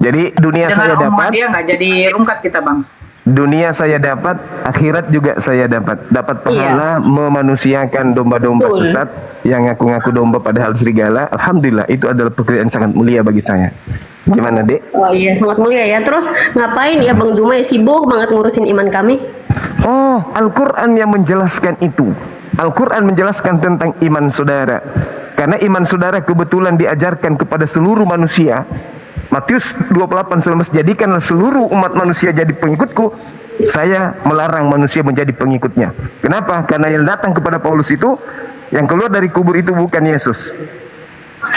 Jadi dunia Dengan saya omongan dapat, dia nggak jadi rungkat kita bang. dunia saya dapat, akhirat juga saya dapat pahala memanusiakan domba-domba Betul. sesat yang ngaku-ngaku domba padahal serigala. Alhamdulillah, itu adalah pekerjaan sangat mulia bagi saya. Gimana, Dek? Oh iya, sangat mulia ya. Terus ngapain ya Bang Zuma ya sibuk banget ngurusin iman kami? Oh, Al-Quran yang menjelaskan itu. Al-Quran menjelaskan tentang iman saudara. Karena iman saudara kebetulan diajarkan kepada seluruh manusia. Matius 28:19, jadikanlah seluruh umat manusia jadi pengikutku. Saya melarang manusia menjadi pengikutnya. Kenapa? Karena yang datang kepada Paulus itu, yang keluar dari kubur itu bukan Yesus.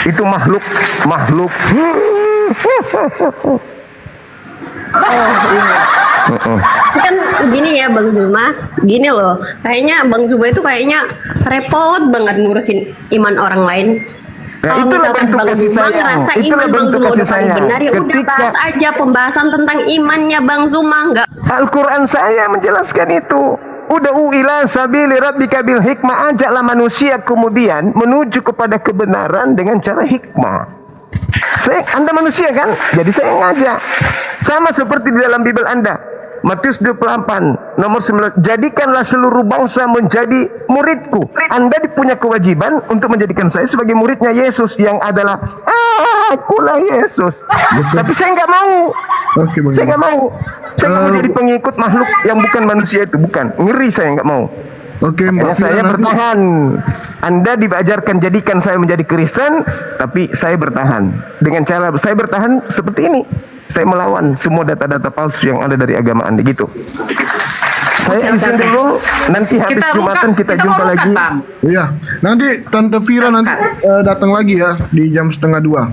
Itu makhluk. Kan gini ya Bang Zuma, gini loh, kayaknya Bang Zuma itu kayaknya repot banget ngurusin iman orang lain. Kalau itulah misalkan bentuk Bang kasih Zuma sayang. ngerasa Itulah iman Bang bentuk Zuma kasih udah paling sayang. benar, ya udah Ketika bahas aja pembahasan tentang imannya Bang Zuma, nggak Al-Quran saya menjelaskan itu. Uda'u ila sabili rabbika bil hikmah, ajaklah manusia kemudian menuju kepada kebenaran dengan cara hikmah. Anda manusia kan? Jadi saya ngajak. Sama seperti di dalam Bible Anda. Matius 28 nomor 9, jadikanlah seluruh bangsa menjadi muridku. Anda punya kewajiban untuk menjadikan saya sebagai muridnya Yesus yang adalah akulah Yesus. Tapi saya nggak mau. Oke, Bang. Saya nggak mau. Saya nggak mau jadi pengikut makhluk yang bukan manusia itu, bukan. Ngeri, saya nggak mau. Oke, Mbak Makanya Fira, saya nanti- bertahan. Anda diajarkan jadikan saya menjadi Kristen, tapi saya bertahan. Dengan cara saya bertahan seperti ini. Saya melawan semua data-data palsu yang ada dari agama Anda gitu. Saya izin dulu, nanti habis Jumatan kita jumpa mau lagi. Bang. Iya, nanti Tante Fira nanti datang lagi ya di jam 1:30.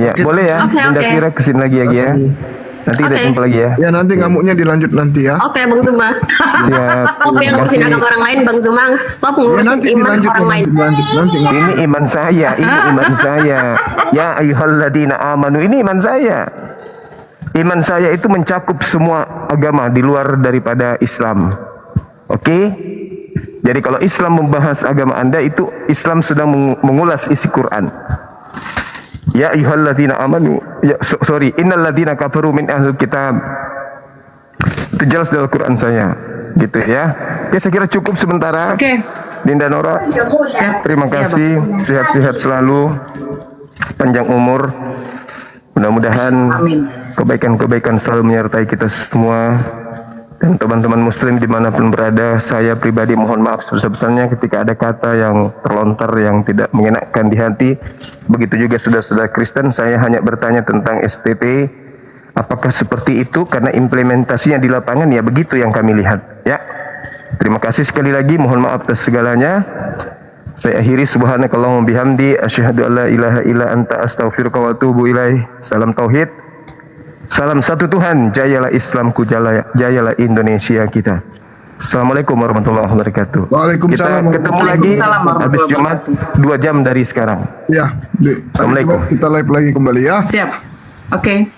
Ya, boleh ya. Oke, Bunda oke. Kira kesini lagi ya, Gia. Nanti kita Oke. jumpa lagi ya. Ya nanti ngamuknya dilanjut nanti ya. Oke Bang Zuma. Siap. Stop yang ngurusin agama orang lain Bang Zuma. Stop Ya ngurusin nanti iman dilanjut, orang lain. nanti. Ini iman saya, ini iman saya. Ya ayyuhalladzina amanu, ini iman saya. Iman saya itu mencakup semua agama di luar daripada Islam. Oke? Jadi kalau Islam membahas agama Anda, itu Islam sedang mengulas isi Quran. Ya ayyuhalladzina amanu, ya sorry, innalladzina kafaru min ahlul kitab. Itu jelas dalam Quran saya. Gitu ya. Oke, saya kira cukup sementara. Oke. Dinda Nora, Siap. terima Iya, kasih, sehat-sehat selalu, panjang umur, mudah-mudahan Amin. kebaikan-kebaikan selalu menyertai kita semua, dan teman-teman muslim dimanapun berada. Saya pribadi mohon maaf sebesar-besarnya ketika ada kata yang terlontar yang tidak mengenakkan di hati. Begitu juga saudara-saudara Kristen. Saya hanya bertanya tentang STT, apakah seperti itu, karena implementasinya di lapangan ya begitu yang kami lihat ya. Terima kasih sekali lagi, mohon maaf atas segalanya. Saya akhiri, subhanakallahumma bihamdi, asyhadu an la ilaha illa anta, astaghfiruka wa atubu ilaih. Salam tauhid, salam satu Tuhan, jayalah Islamku, jayalah Indonesia kita. Assalamualaikum warahmatullahi wabarakatuh. Waalaikumsalam Kita ketemu lagi Waalaikumsalam habis warahmatullahi Jumat 2 jam dari sekarang. Ya, Assalamualaikum. kita live lagi kembali ya. Siap. Oke.